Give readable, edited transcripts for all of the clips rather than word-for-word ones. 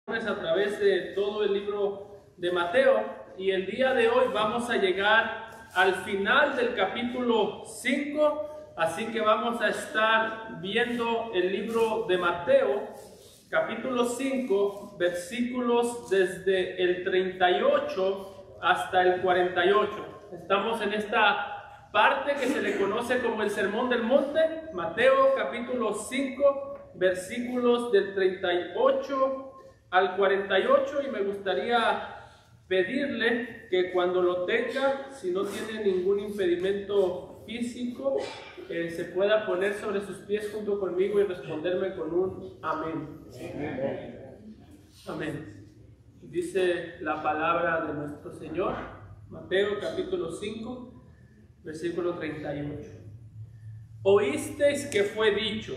A través de todo el libro de Mateo, y el día de hoy vamos a llegar al final del capítulo 5, así que vamos a estar viendo el libro de Mateo, capítulo 5, versículos desde el 38 hasta el 48. Estamos en esta parte que se le conoce como el Sermón del Monte, Mateo capítulo 5, versículos del 38 al 48, y me gustaría pedirle que cuando lo tenga, si no tiene ningún impedimento físico, se pueda poner sobre sus pies junto conmigo y responderme con un amén. Amén. Dice la palabra de nuestro Señor, Mateo capítulo 5, versículo 38. Oísteis que fue dicho,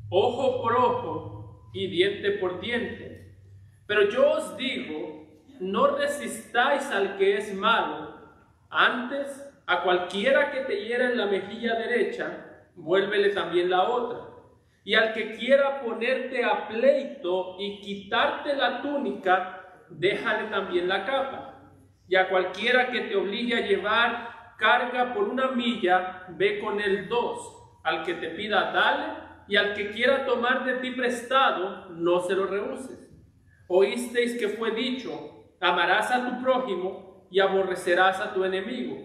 ojo por ojo y diente por diente. Pero yo os digo, no resistáis al que es malo, antes a cualquiera que te hiera en la mejilla derecha, vuélvele también la otra. Y al que quiera ponerte a pleito y quitarte la túnica, déjale también la capa. Y a cualquiera que te obligue a llevar carga por 1 milla, ve con él 2. Al que te pida, dale, y al que quiera tomar de ti prestado, no se lo rehuses. Oísteis que fue dicho, amarás a tu prójimo y aborrecerás a tu enemigo.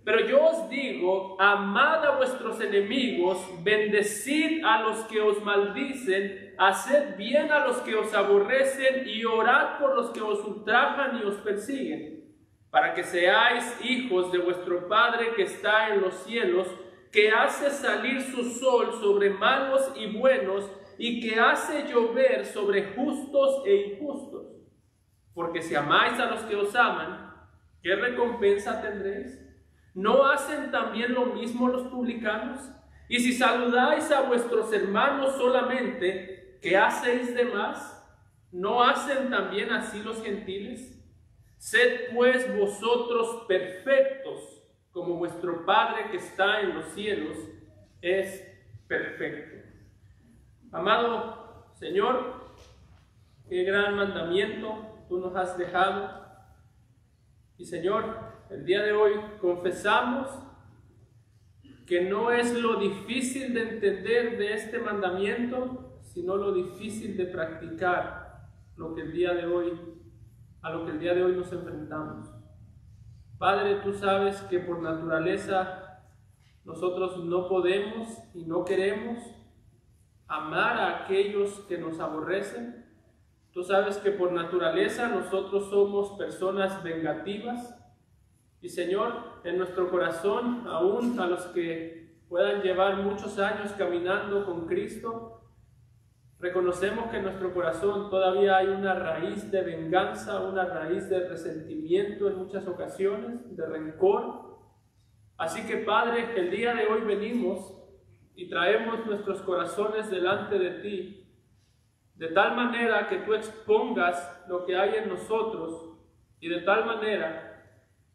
Pero yo os digo, amad a vuestros enemigos, bendecid a los que os maldicen, haced bien a los que os aborrecen y orad por los que os ultrajan y os persiguen, para que seáis hijos de vuestro Padre que está en los cielos, que hace salir su sol sobre malos y buenos, y que hace llover sobre justos e injustos. Porque si amáis a los que os aman, ¿qué recompensa tendréis? ¿No hacen también lo mismo los publicanos? Y si saludáis a vuestros hermanos solamente, ¿qué hacéis de más? ¿No hacen también así los gentiles? Sed pues vosotros perfectos, como vuestro Padre que está en los cielos es perfecto. Amado Señor, qué gran mandamiento tú nos has dejado. Y Señor, el día de hoy confesamos que no es lo difícil de entender de este mandamiento, sino lo difícil de practicar a lo que el día de hoy nos enfrentamos. Padre, tú sabes que por naturaleza nosotros no podemos y no queremos amar a aquellos que nos aborrecen. Tú sabes que por naturaleza nosotros somos personas vengativas. Y Señor, en nuestro corazón, aún a los que puedan llevar muchos años caminando con Cristo, reconocemos que en nuestro corazón todavía hay una raíz de venganza, una raíz de resentimiento en muchas ocasiones, de rencor. Así que Padre, el día de hoy venimos y traemos nuestros corazones delante de ti, de tal manera que tú expongas lo que hay en nosotros, y de tal manera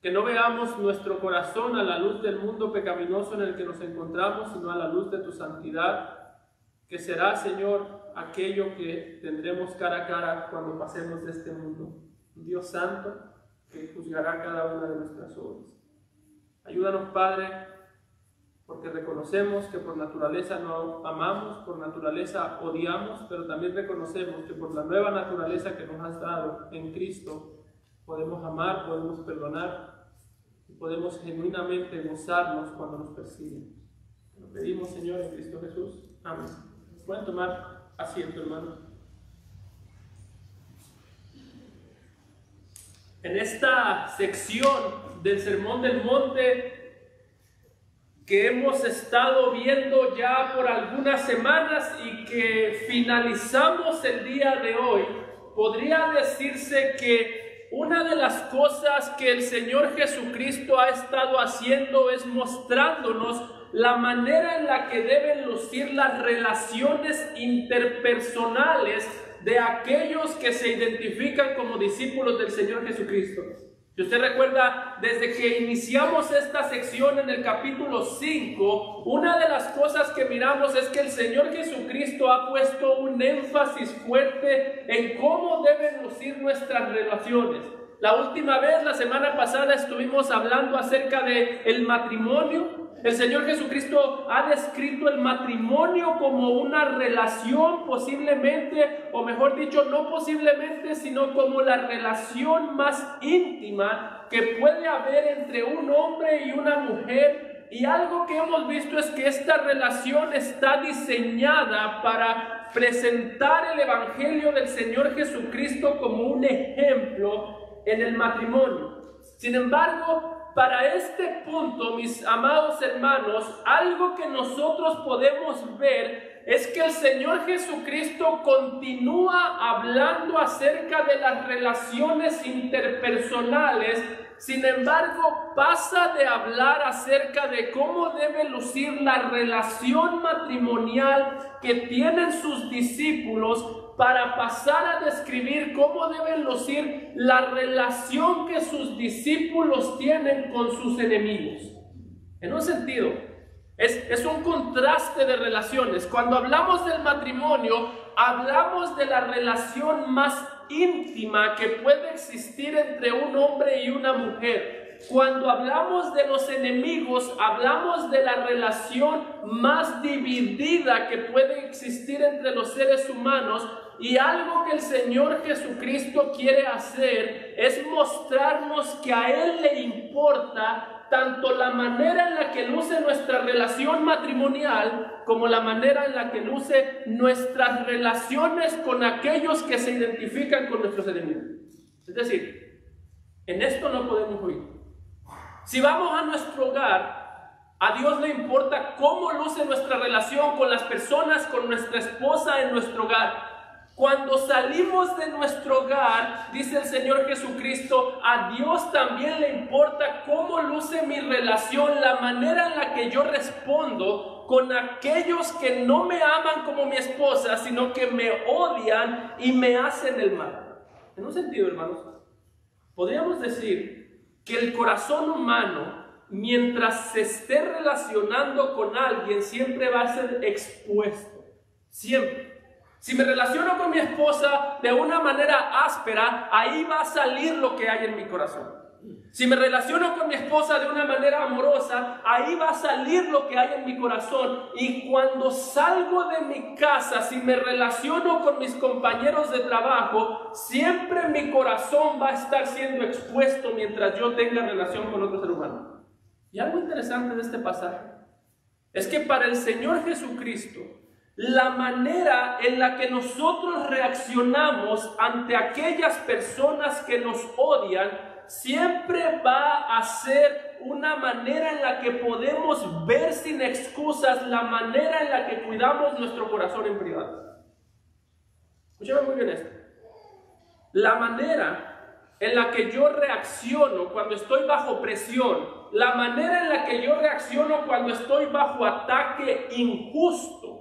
que no veamos nuestro corazón a la luz del mundo pecaminoso en el que nos encontramos, sino a la luz de tu santidad, que será, Señor, aquello que tendremos cara a cara cuando pasemos de este mundo. Un Dios santo que juzgará cada una de nuestras obras. Ayúdanos, Padre, porque reconocemos que por naturaleza no amamos, por naturaleza odiamos, pero también reconocemos que por la nueva naturaleza que nos has dado en Cristo, podemos amar, podemos perdonar y podemos genuinamente gozarnos cuando nos persiguen. Te lo pedimos, Señor, en Cristo Jesús. Amén. Pueden tomar asiento, hermano. En esta sección del Sermón del Monte que hemos estado viendo ya por algunas semanas y que finalizamos el día de hoy, podría decirse que una de las cosas que el Señor Jesucristo ha estado haciendo es mostrándonos la manera en la que deben lucir las relaciones interpersonales de aquellos que se identifican como discípulos del Señor Jesucristo. Si usted recuerda, desde que iniciamos esta sección en el capítulo 5, una de las cosas que miramos es que el Señor Jesucristo ha puesto un énfasis fuerte en cómo deben lucir nuestras relaciones. La última vez, la semana pasada, estuvimos hablando acerca del matrimonio. El Señor Jesucristo ha descrito el matrimonio como una relación posiblemente, o mejor dicho, no posiblemente, sino como la relación más íntima que puede haber entre un hombre y una mujer. Y algo que hemos visto es que esta relación está diseñada para presentar el Evangelio del Señor Jesucristo como un ejemplo en el matrimonio. Sin embargo, para este punto, mis amados hermanos, algo que nosotros podemos ver es que el Señor Jesucristo continúa hablando acerca de las relaciones interpersonales. Sin embargo, pasa de hablar acerca de cómo debe lucir la relación matrimonial que tienen sus discípulos, para pasar a describir cómo deben lucir la relación que sus discípulos tienen con sus enemigos. En un sentido, es un contraste de relaciones. Cuando hablamos del matrimonio, hablamos de la relación más íntima que puede existir entre un hombre y una mujer. Cuando hablamos de los enemigos, hablamos de la relación más dividida que puede existir entre los seres humanos. Y algo que el Señor Jesucristo quiere hacer es mostrarnos que a Él le importa tanto la manera en la que luce nuestra relación matrimonial como la manera en la que luce nuestras relaciones con aquellos que se identifican con nuestros enemigos. Es decir, en esto no podemos huir. Si vamos a nuestro hogar, a Dios le importa cómo luce nuestra relación con las personas, con nuestra esposa en nuestro hogar. Cuando salimos de nuestro hogar, dice el Señor Jesucristo, a Dios también le importa cómo luce mi relación, la manera en la que yo respondo con aquellos que no me aman como mi esposa, sino que me odian y me hacen el mal. En un sentido, hermanos, podríamos decir que el corazón humano, mientras se esté relacionando con alguien, siempre va a ser expuesto. Siempre. Si me relaciono con mi esposa de una manera áspera, ahí va a salir lo que hay en mi corazón. Si me relaciono con mi esposa de una manera amorosa, ahí va a salir lo que hay en mi corazón. Y cuando salgo de mi casa, si me relaciono con mis compañeros de trabajo, siempre mi corazón va a estar siendo expuesto mientras yo tenga relación con otro ser humano. Y algo interesante de este pasaje es que para el Señor Jesucristo, la manera en la que nosotros reaccionamos ante aquellas personas que nos odian siempre va a ser una manera en la que podemos ver sin excusas la manera en la que cuidamos nuestro corazón en privado. Escúchame muy bien esto. La manera en la que yo reacciono cuando estoy bajo presión, la manera en la que yo reacciono cuando estoy bajo ataque injusto,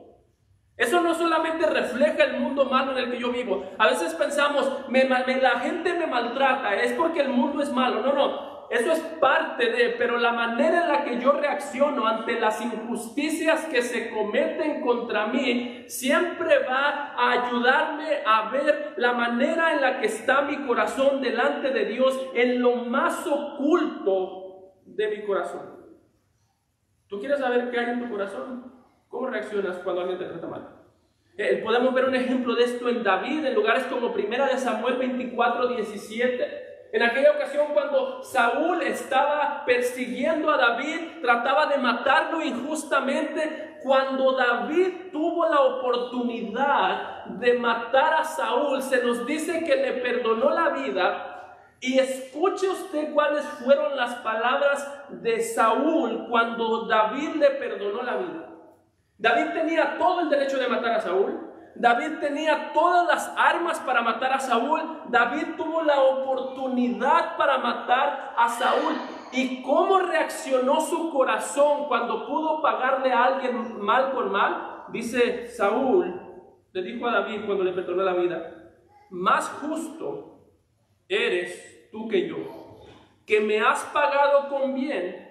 eso no solamente refleja el mundo malo en el que yo vivo. A veces pensamos, la gente me maltrata, es porque el mundo es malo. No, eso es parte de, pero la manera en la que yo reacciono ante las injusticias que se cometen contra mí, siempre va a ayudarme a ver la manera en la que está mi corazón delante de Dios, en lo más oculto de mi corazón. ¿Tú quieres saber qué hay en tu corazón? ¿Cómo reaccionas cuando alguien te trata mal? Podemos ver un ejemplo de esto en David, en lugares como 1 Samuel 24:17. En aquella ocasión cuando Saúl estaba persiguiendo a David, trataba de matarlo injustamente. Cuando David tuvo la oportunidad de matar a Saúl, se nos dice que le perdonó la vida. Y escuche usted cuáles fueron las palabras de Saúl cuando David le perdonó la vida. David tenía todo el derecho de matar a Saúl. David tenía todas las armas para matar a Saúl. David tuvo la oportunidad para matar a Saúl. ¿Y cómo reaccionó su corazón cuando pudo pagarle a alguien mal por mal? Dice Saúl, le dijo a David cuando le perdonó la vida: más justo eres tú que yo. que me has pagado con bien,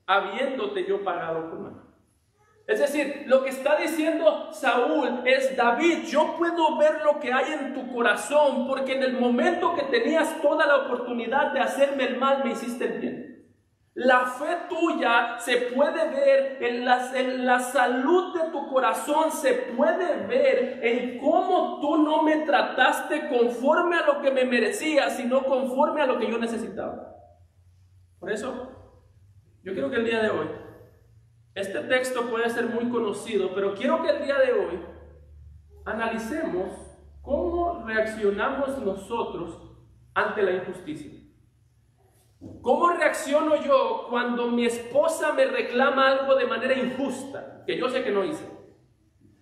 habiéndote yo pagado con mal. Es decir, lo que está diciendo Saúl es: David, yo puedo ver lo que hay en tu corazón, porque en el momento que tenías toda la oportunidad de hacerme el mal, me hiciste el bien. La fe tuya se puede ver en la salud de tu corazón, se puede ver en cómo tú no me trataste conforme a lo que me merecía, sino conforme a lo que yo necesitaba. Por eso, yo quiero que el día de hoy, este texto puede ser muy conocido, pero quiero que el día de hoy analicemos cómo reaccionamos nosotros ante la injusticia. ¿Cómo reacciono yo cuando mi esposa me reclama algo de manera injusta, que yo sé que no hice?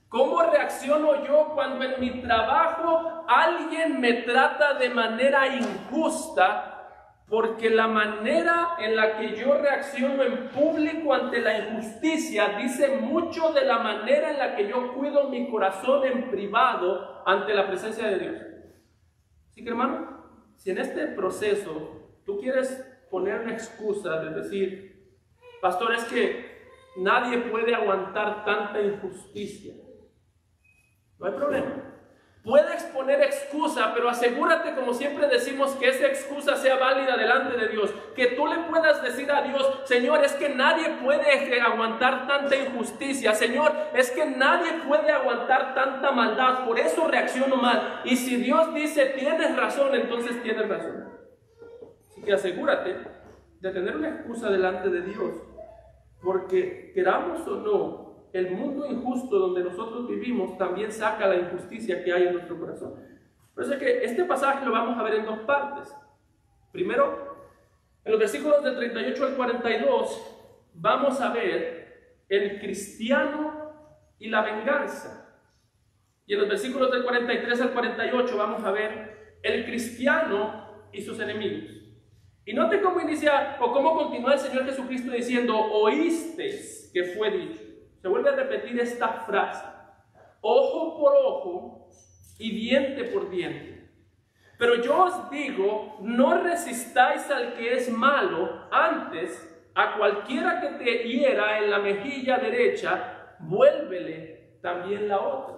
¿Cómo reacciono yo cuando en mi trabajo alguien me trata de manera injusta? Porque la manera en la que yo reacciono en público ante la injusticia dice mucho de la manera en la que yo cuido mi corazón en privado ante la presencia de Dios. Así que, hermano, si en este proceso tú quieres poner una excusa de decir: pastor, es que nadie puede aguantar tanta injusticia, no hay problema. Puede exponer excusa, pero asegúrate, como siempre decimos, que esa excusa sea válida delante de Dios. Que tú le puedas decir a Dios: Señor, es que nadie puede aguantar tanta injusticia. Señor, es que nadie puede aguantar tanta maldad. Por eso reacciono mal. Y si Dios dice: tienes razón, entonces tienes razón. Así que asegúrate de tener una excusa delante de Dios. Porque queramos o no, el mundo injusto donde nosotros vivimos también saca la injusticia que hay en nuestro corazón. Por eso es que este pasaje lo vamos a ver en dos partes. Primero, en los versículos del 38 al 42, vamos a ver el cristiano y la venganza. Y en los versículos del 43 al 48 vamos a ver el cristiano y sus enemigos. Y note cómo inicia o cómo continúa el Señor Jesucristo diciendo: oísteis que fue dicho. Se vuelve a repetir esta frase: ojo por ojo y diente por diente. Pero yo os digo, no resistáis al que es malo, antes a cualquiera que te hiera en la mejilla derecha, vuélvele también la otra.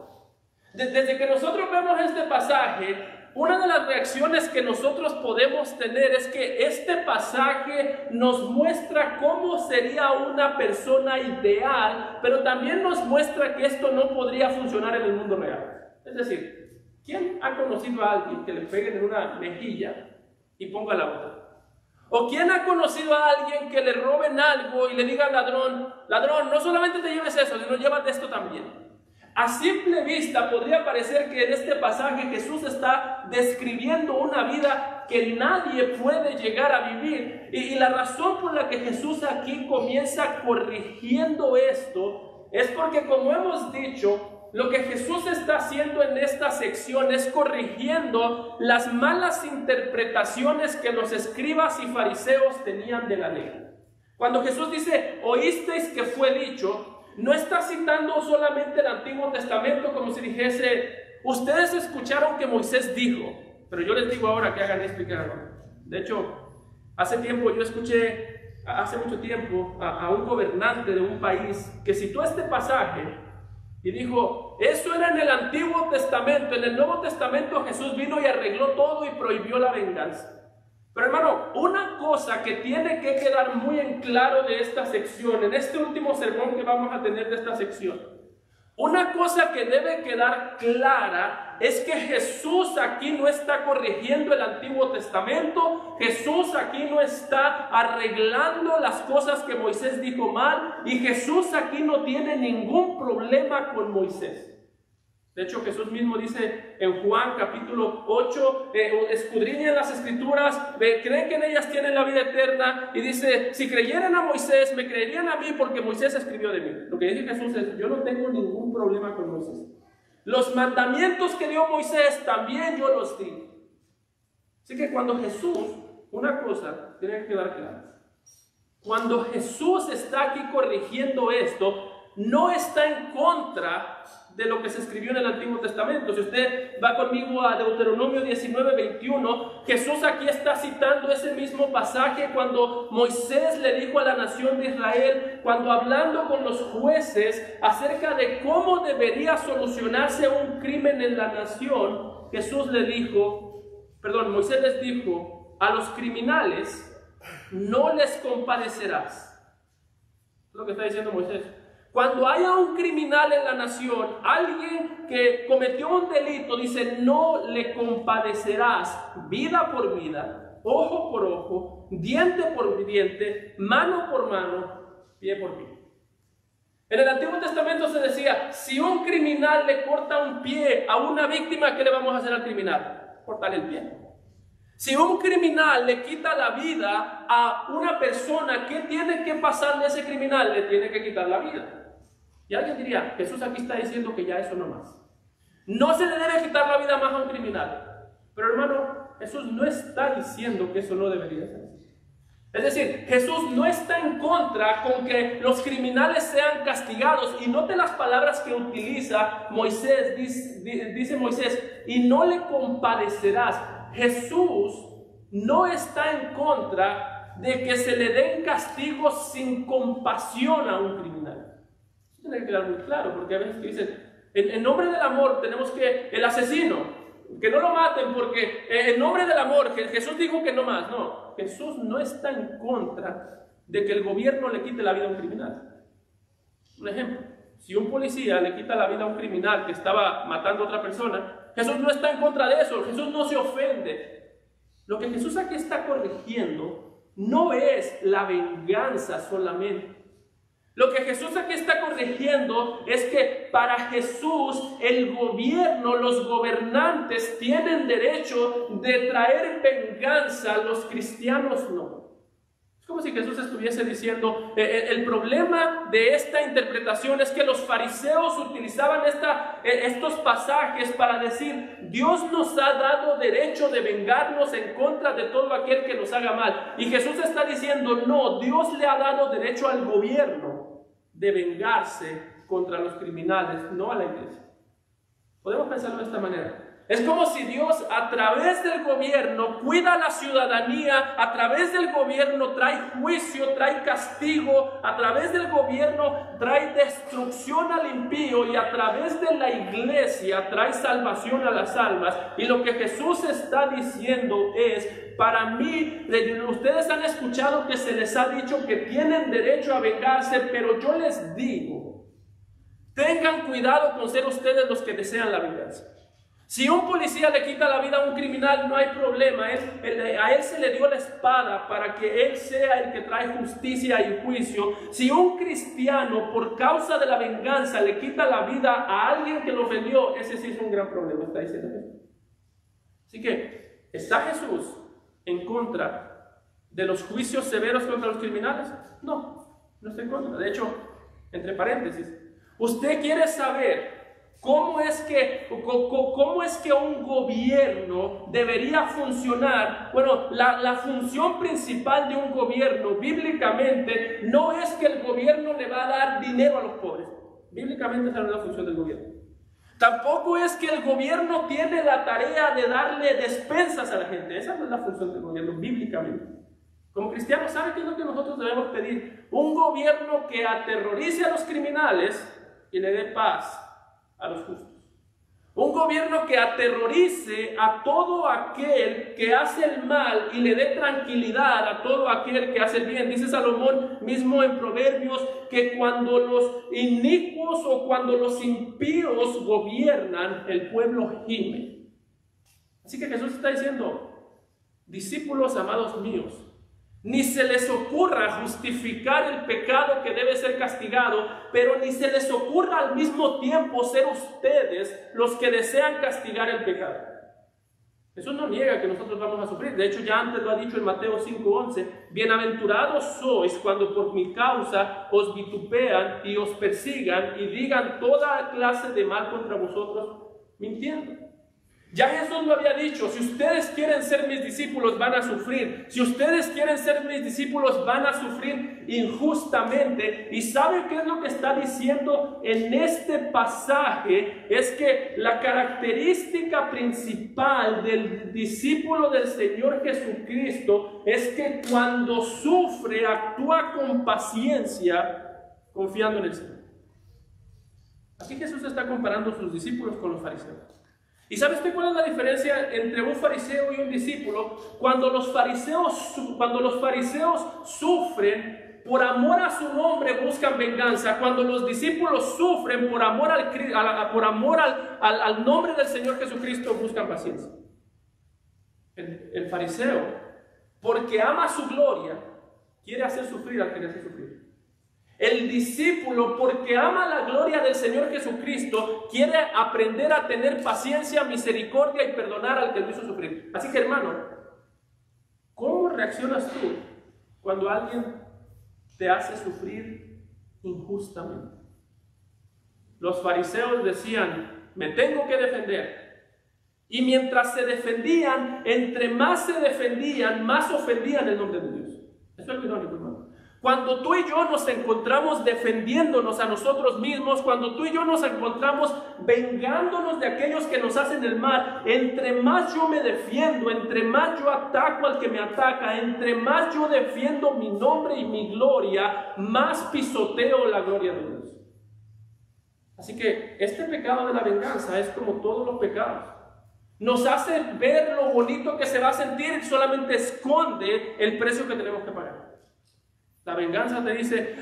Desde que nosotros vemos este pasaje, una de las reacciones que nosotros podemos tener es que este pasaje nos muestra cómo sería una persona ideal, pero también nos muestra que esto no podría funcionar en el mundo real. Es decir, ¿quién ha conocido a alguien que le peguen en una mejilla y ponga la otra? ¿O quién ha conocido a alguien que le roben algo y le diga al ladrón: ladrón, no solamente te lleves eso, sino llévate esto también? A simple vista podría parecer que en este pasaje Jesús está describiendo una vida que nadie puede llegar a vivir. Y la razón por la que Jesús aquí comienza corrigiendo esto es porque, como hemos dicho, lo que Jesús está haciendo en esta sección es corrigiendo las malas interpretaciones que los escribas y fariseos tenían de la ley. Cuando Jesús dice: oísteis que fue dicho, no está citando solamente el Antiguo Testamento como si dijese: ustedes escucharon que Moisés dijo, pero yo les digo ahora que hagan esto y que hagan. De hecho, hace mucho tiempo, a un gobernante de un país que citó este pasaje y dijo: eso era en el Antiguo Testamento, en el Nuevo Testamento Jesús vino y arregló todo y prohibió la venganza. Pero, hermano, una cosa que tiene que quedar muy en claro de esta sección, en este último sermón que vamos a tener de esta sección, una cosa que debe quedar clara es que Jesús aquí no está corrigiendo el Antiguo Testamento. Jesús aquí no está arreglando las cosas que Moisés dijo mal, y Jesús aquí no tiene ningún problema con Moisés. De hecho, Jesús mismo dice en Juan capítulo 8, escudriñen las escrituras, creen que en ellas tienen la vida eterna, y dice: si creyeran a Moisés, me creerían a mí, porque Moisés escribió de mí. Lo que dice Jesús es: yo no tengo ningún problema con Moisés. Los mandamientos que dio Moisés también yo los di. Así que cuando Jesús, una cosa tiene que quedar clara: cuando Jesús está aquí corrigiendo esto, no está en contra de lo que se escribió en el Antiguo Testamento. Si usted va conmigo a Deuteronomio 19:21, Jesús aquí está citando ese mismo pasaje cuando Moisés le dijo a la nación de Israel, cuando hablando con los jueces acerca de cómo debería solucionarse un crimen en la nación, Moisés les dijo, a los criminales no les compadecerás. Es lo que está diciendo Moisés. Cuando haya un criminal en la nación, alguien que cometió un delito, dice, no le compadecerás vida por vida, ojo por ojo, diente por diente, mano por mano, pie por pie. En el Antiguo Testamento se decía, si un criminal le corta un pie a una víctima, ¿qué le vamos a hacer al criminal? Cortarle el pie. Si un criminal le quita la vida a una persona, ¿qué tiene que pasarle a ese criminal? Le tiene que quitar la vida. Y alguien diría, Jesús aquí está diciendo que ya eso no más. No se le debe quitar la vida más a un criminal. Pero hermano, Jesús no está diciendo que eso no debería ser así. Es decir, Jesús no está en contra con que los criminales sean castigados. Y note las palabras que utiliza Moisés, dice Moisés, y no le compadecerás. Jesús no está en contra de que se le den castigos sin compasión a un criminal. Eso tiene que quedar muy claro, porque a veces que dicen, en nombre del amor tenemos que, el asesino, que no lo maten porque en nombre del amor, Jesús dijo que no más. No, Jesús no está en contra de que el gobierno le quite la vida a un criminal. Un ejemplo, si un policía le quita la vida a un criminal que estaba matando a otra persona, Jesús no está en contra de eso, Jesús no se ofende. Lo que Jesús aquí está corrigiendo no es la venganza solamente. Lo que Jesús aquí está corrigiendo es que para Jesús el gobierno, los gobernantes tienen derecho de traer venganza, los cristianos no. Es como si Jesús estuviese diciendo, el problema de esta interpretación es que los fariseos utilizaban estos pasajes para decir, Dios nos ha dado derecho de vengarnos en contra de todo aquel que nos haga mal. Y Jesús está diciendo, no, Dios le ha dado derecho al gobierno de vengarse contra los criminales, no a la iglesia. Podemos pensarlo de esta manera. Es como si Dios a través del gobierno cuida a la ciudadanía, a través del gobierno trae juicio, trae castigo, a través del gobierno trae destrucción al impío y a través de la iglesia trae salvación a las almas. Y lo que Jesús está diciendo es, para mí, ustedes han escuchado que se les ha dicho que tienen derecho a vengarse, pero yo les digo, tengan cuidado con ser ustedes los que desean la venganza. Si un policía le quita la vida a un criminal, no hay problema. A él se le dio la espada para que él sea el que trae justicia y juicio. Si un cristiano, por causa de la venganza, le quita la vida a alguien que lo ofendió, ese sí es un gran problema, está diciendo Jesús. Así que, ¿está Jesús en contra de los juicios severos contra los criminales? No, no está en contra. De hecho, entre paréntesis, usted quiere saber ¿cómo es que un gobierno debería funcionar? Bueno, la función principal de un gobierno, bíblicamente, no es que el gobierno le va a dar dinero a los pobres. Bíblicamente esa no es la función del gobierno. Tampoco es que el gobierno tiene la tarea de darle despensas a la gente. Esa no es la función del gobierno, bíblicamente. Como cristianos, ¿saben qué es lo que nosotros debemos pedir? Un gobierno que aterrorice a los criminales y le dé paz a los justos. Un gobierno que aterrorice a todo aquel que hace el mal y le dé tranquilidad a todo aquel que hace el bien. Dice Salomón mismo en Proverbios que cuando los inicuos o cuando los impíos gobiernan, el pueblo gime. Así que Jesús está diciendo, discípulos amados míos, ni se les ocurra justificar el pecado que debe ser castigado, pero ni se les ocurra al mismo tiempo ser ustedes los que desean castigar el pecado. Jesús no niega que nosotros vamos a sufrir. De hecho, ya antes lo ha dicho en Mateo 5:11. Bienaventurados sois cuando por mi causa os vituperan y os persigan y digan toda clase de mal contra vosotros, mintiendo. Ya Jesús lo había dicho, si ustedes quieren ser mis discípulos van a sufrir. Si ustedes quieren ser mis discípulos van a sufrir injustamente. ¿Y saben qué es lo que está diciendo en este pasaje? Es que la característica principal del discípulo del Señor Jesucristo es que cuando sufre actúa con paciencia, confiando en el Señor. Aquí Jesús está comparando a sus discípulos con los fariseos. ¿Y sabes cuál es la diferencia entre un fariseo y un discípulo? Cuando los fariseos sufren por amor a su nombre, buscan venganza. Cuando los discípulos sufren por amor al nombre del Señor Jesucristo, buscan paciencia. El fariseo, porque ama su gloria, quiere hacer sufrir al que le hace sufrir. El discípulo, porque ama la gloria del Señor Jesucristo, quiere aprender a tener paciencia, misericordia y perdonar al que lo hizo sufrir. Así que, hermano, ¿cómo reaccionas tú cuando alguien te hace sufrir injustamente? Los fariseos decían, me tengo que defender. Y mientras se defendían, entre más se defendían, más ofendían el nombre de Dios. Eso es lo irónico, hermano. Cuando tú y yo nos encontramos defendiéndonos a nosotros mismos, cuando tú y yo nos encontramos vengándonos de aquellos que nos hacen el mal, entre más yo me defiendo, entre más yo ataco al que me ataca, entre más yo defiendo mi nombre y mi gloria, más pisoteo la gloria de Dios. Así que este pecado de la venganza es como todos los pecados. Nos hace ver lo bonito que se va a sentir y solamente esconde el precio que tenemos que pagar. La venganza te dice,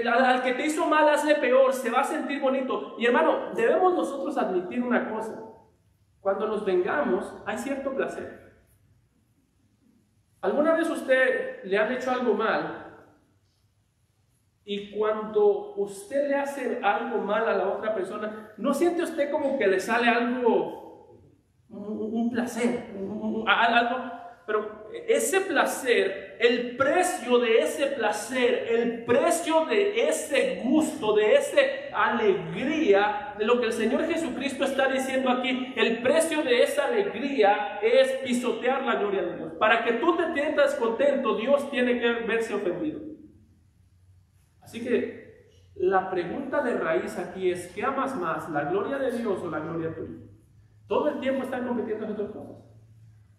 al que te hizo mal hazle peor, se va a sentir bonito. Y hermano, debemos nosotros admitir una cosa. Cuando nos vengamos, hay cierto placer. ¿Alguna vez usted le han hecho algo mal? Y cuando usted le hace algo mal a la otra persona, ¿no siente usted como que le sale algo, un placer, algo? Pero ese placer, el precio de ese placer, el precio de ese gusto, de esa alegría, de lo que el Señor Jesucristo está diciendo aquí, el precio de esa alegría es pisotear la gloria de Dios. Para que tú te sientas contento, Dios tiene que verse ofendido. Así que la pregunta de raíz aquí es, ¿qué amas más, la gloria de Dios o la gloria tuya? Todo el tiempo están compitiendo esas dos cosas.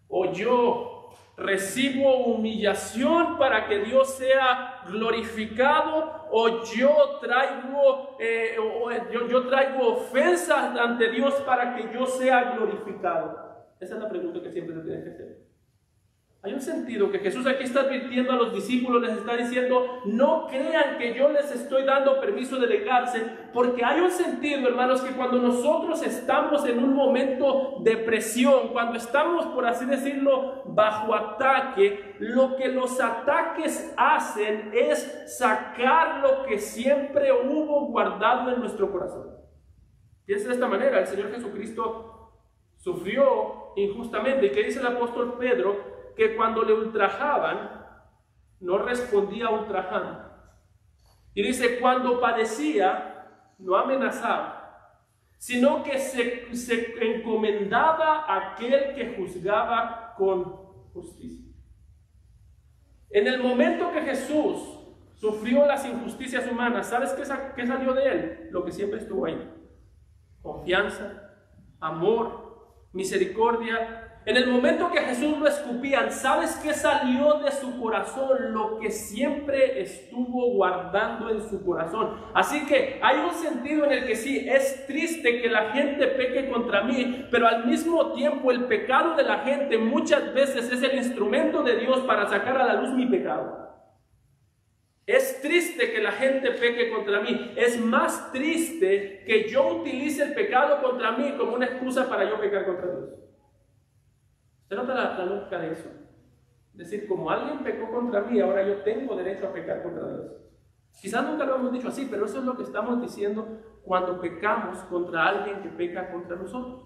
O yo recibo humillación para que Dios sea glorificado, o yo traigo ofensas ante Dios para que yo sea glorificado. Esa es la pregunta que siempre se tiene que hacer. Hay un sentido que Jesús aquí está advirtiendo a los discípulos, les está diciendo, no crean que yo les estoy dando permiso de vengarse, porque hay un sentido, hermanos, que cuando nosotros estamos en un momento de presión, cuando estamos, por así decirlo, bajo ataque, lo que los ataques hacen es sacar lo que siempre hubo guardado en nuestro corazón. Piensa de esta manera, el Señor Jesucristo sufrió injustamente. ¿Y qué dice el apóstol Pedro? Que cuando le ultrajaban, no respondía ultrajando. Y dice, cuando padecía, no amenazaba, sino que se encomendaba a aquel que juzgaba con justicia. En el momento que Jesús sufrió las injusticias humanas, ¿sabes qué salió de él? Lo que siempre estuvo ahí. Confianza, amor, misericordia. En el momento que Jesús lo escupían, ¿sabes qué salió de su corazón? Lo que siempre estuvo guardando en su corazón. Así que hay un sentido en el que sí, es triste que la gente peque contra mí, pero al mismo tiempo el pecado de la gente muchas veces es el instrumento de Dios para sacar a la luz mi pecado. Es triste que la gente peque contra mí. Es más triste que yo utilice el pecado contra mí como una excusa para yo pecar contra Dios. ¿Usted nota la lógica de eso? Es decir, como alguien pecó contra mí, ahora yo tengo derecho a pecar contra Dios. Quizás nunca lo hemos dicho así, pero eso es lo que estamos diciendo cuando pecamos contra alguien que peca contra nosotros.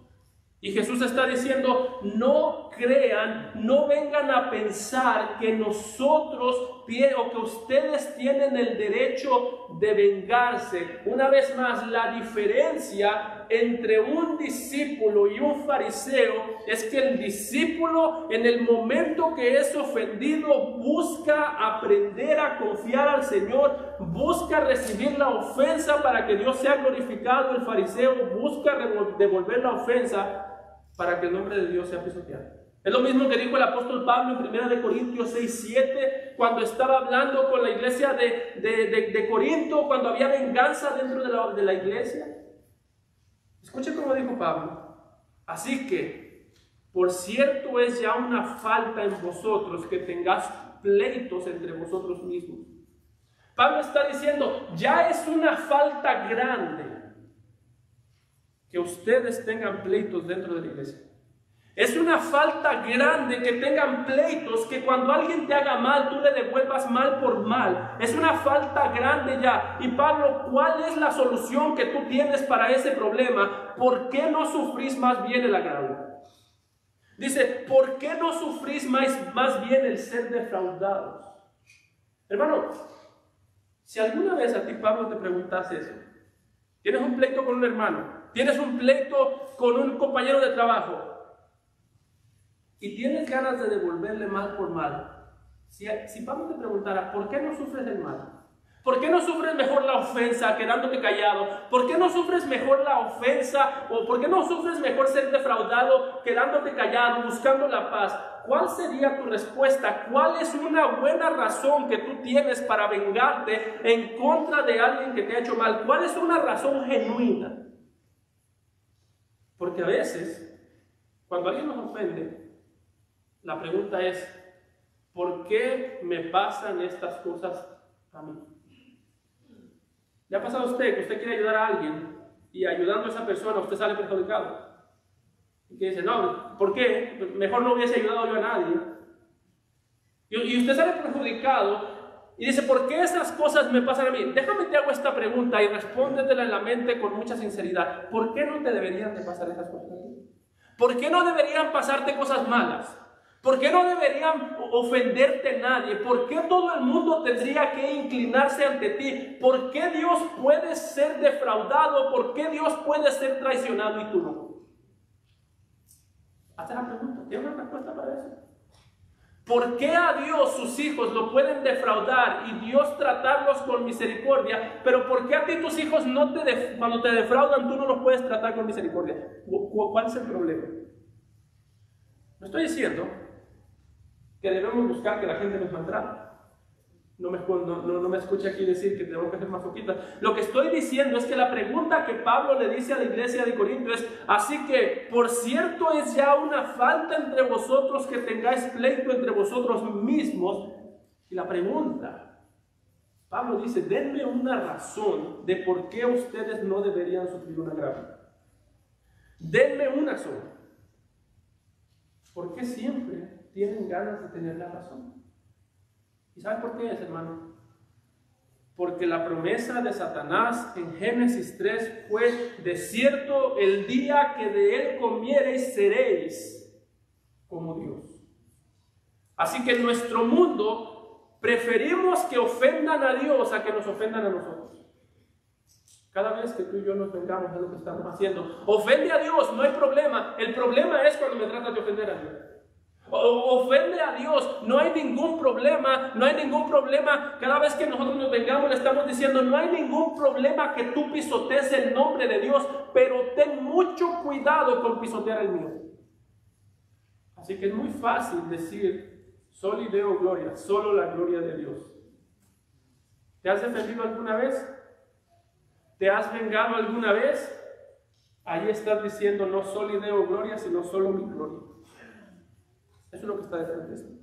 Y Jesús está diciendo, no crean, no vengan a pensar que nosotros o que ustedes tienen el derecho de vengarse. Una vez más, la diferencia entre un discípulo y un fariseo es que el discípulo, en el momento que es ofendido, busca aprender a confiar al Señor, busca recibir la ofensa para que Dios sea glorificado. El fariseo busca devolver la ofensa para que el nombre de Dios sea pisoteado. Es lo mismo que dijo el apóstol Pablo en 1 Corintios 6:7, cuando estaba hablando con la iglesia de Corinto, cuando había venganza dentro de la iglesia. Escuche cómo dijo Pablo: así que, por cierto es ya una falta en vosotros que tengáis pleitos entre vosotros mismos. Pablo está diciendo, ya es una falta grande que ustedes tengan pleitos dentro de la iglesia. Es una falta grande que tengan pleitos, que cuando alguien te haga mal, tú le devuelvas mal por mal. Es una falta grande ya. Y Pablo, ¿cuál es la solución que tú tienes para ese problema? ¿Por qué no sufrís más bien el agravio? Dice, ¿por qué no sufrís más bien el ser defraudados? Hermano, si alguna vez a ti Pablo te preguntase eso, tienes un pleito con un hermano, tienes un pleito con un compañero de trabajo, y tienes ganas de devolverle mal por mal, si Pablo te preguntara, ¿por qué no sufres el mal? ¿Por qué no sufres mejor la ofensa quedándote callado? ¿Por qué no sufres mejor la ofensa? ¿O por qué no sufres mejor ser defraudado quedándote callado, buscando la paz? ¿Cuál sería tu respuesta? ¿Cuál es una buena razón que tú tienes para vengarte en contra de alguien que te ha hecho mal? ¿Cuál es una razón genuina? Porque a veces, cuando alguien nos ofende, la pregunta es, ¿por qué me pasan estas cosas a mí? ¿Le ha pasado a usted que usted quiere ayudar a alguien y ayudando a esa persona usted sale perjudicado? Y que dice, no, ¿por qué? Mejor no hubiese ayudado yo a nadie. Y usted sale perjudicado y dice, ¿por qué esas cosas me pasan a mí? Déjame te hago esta pregunta y respóndetela en la mente con mucha sinceridad. ¿Por qué no te deberían de pasar esas cosas a ti? ¿Por qué no deberían pasarte cosas malas? ¿Por qué no deberían ofenderte nadie? ¿Por qué todo el mundo tendría que inclinarse ante ti? ¿Por qué Dios puede ser defraudado? ¿Por qué Dios puede ser traicionado y tú no? Hazte la pregunta. ¿Tienes una respuesta para eso? ¿Por qué a Dios sus hijos lo pueden defraudar y Dios tratarlos con misericordia? Pero ¿por qué a ti tus hijos cuando te defraudan tú no los puedes tratar con misericordia? ¿Cuál es el problema? No estoy diciendo que debemos buscar que la gente nos maltrate. No me escuche aquí decir que tenemos que ser masoquistas. Lo que estoy diciendo es que la pregunta que Pablo le dice a la iglesia de Corinto es, así que, por cierto, es ya una falta entre vosotros que tengáis pleito entre vosotros mismos. Y la pregunta, Pablo dice, denme una razón de por qué ustedes no deberían sufrir un agravio. Denme una sola. ¿Por qué siempre tienen ganas de tener la razón? ¿Y sabes por qué es, hermano? Porque la promesa de Satanás en Génesis 3 fue, de cierto, el día que de él comiereis seréis como Dios. Así que en nuestro mundo preferimos que ofendan a Dios a que nos ofendan a nosotros. Cada vez que tú y yo nos vengamos de lo que estamos haciendo, ofende a Dios, no hay problema. El problema es cuando me tratas de ofender a Dios. Ofende a Dios, no hay ningún problema, no hay ningún problema. Cada vez que nosotros nos vengamos le estamos diciendo, no hay ningún problema que tú pisotees el nombre de Dios, pero ten mucho cuidado con pisotear el mío. Así que es muy fácil decir, soli Deo gloria, solo la gloria de Dios. ¿Te has defendido alguna vez? ¿Te has vengado alguna vez? Ahí estás diciendo no soli Deo gloria, sino solo mi gloria. Eso es lo que está detrás de esto.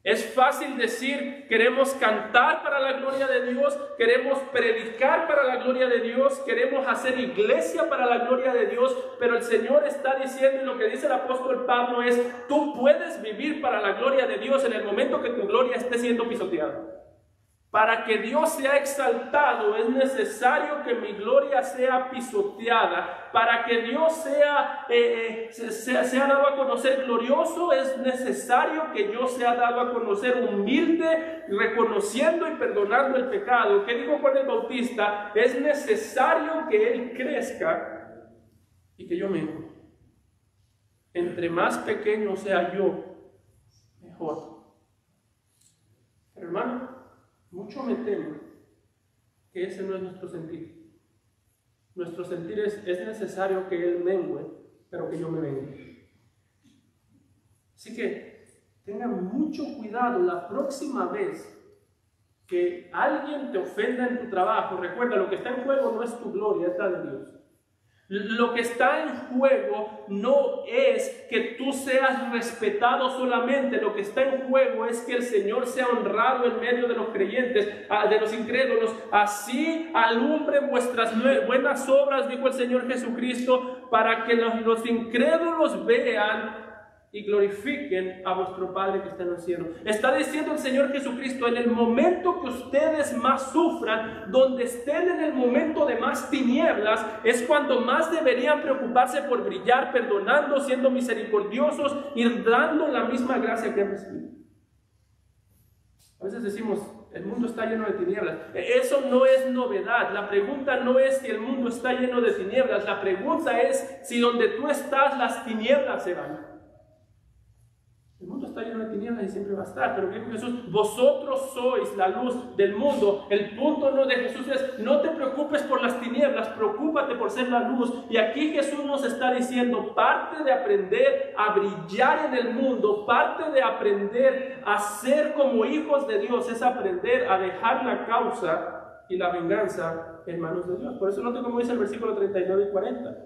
Es fácil decir, queremos cantar para la gloria de Dios, queremos predicar para la gloria de Dios, queremos hacer iglesia para la gloria de Dios, pero el Señor está diciendo, y lo que dice el apóstol Pablo es, tú puedes vivir para la gloria de Dios en el momento que tu gloria esté siendo pisoteada. Para que Dios sea exaltado es necesario que mi gloria sea pisoteada. Para que Dios sea dado a conocer glorioso es necesario que yo sea dado a conocer humilde, reconociendo y perdonando el pecado. ¿Qué dijo Juan el Bautista? Es necesario que Él crezca y que yo mengue. Entre más pequeño sea yo, mejor. Pero hermano, mucho me temo que ese no es nuestro sentir. Nuestro sentir es necesario que Él mengue, pero que yo me mengue. Así que tengan mucho cuidado la próxima vez que alguien te ofenda en tu trabajo. Recuerda, lo que está en juego no es tu gloria, es la de Dios. Lo que está en juego no es que tú seas respetado solamente. Lo que está en juego es que el Señor sea honrado en medio de los creyentes, de los incrédulos. Así alumbren vuestras buenas obras, dijo el Señor Jesucristo, para que los incrédulos vean y glorifiquen a vuestro Padre que está en el cielo. Está diciendo el Señor Jesucristo, en el momento que ustedes más sufran, donde estén en el momento de más tinieblas, es cuando más deberían preocuparse por brillar, perdonando, siendo misericordiosos y dando la misma gracia que han recibido. A veces decimos, el mundo está lleno de tinieblas. Eso no es novedad. La pregunta no es si el mundo está lleno de tinieblas. La pregunta es si donde tú estás las tinieblas se van. El mundo está lleno de tinieblas y siempre va a estar, pero dijo Jesús, vosotros sois la luz del mundo. El punto no de Jesús es, no te preocupes por las tinieblas, preocúpate por ser la luz. Y aquí Jesús nos está diciendo, parte de aprender a brillar en el mundo, parte de aprender a ser como hijos de Dios, es aprender a dejar la causa y la venganza en manos de Dios. Por eso note como dice el versículo 39 y 40.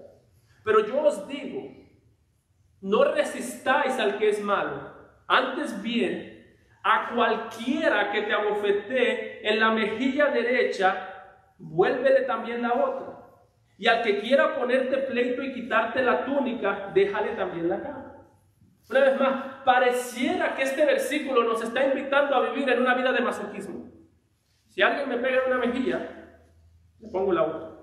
Pero yo os digo, no resistáis al que es malo, antes bien, a cualquiera que te abofetee en la mejilla derecha, vuélvele también la otra. Y al que quiera ponerte pleito y quitarte la túnica, déjale también la capa. Una vez más, pareciera que este versículo nos está invitando a vivir en una vida de masoquismo. Si alguien me pega en una mejilla, le pongo la otra.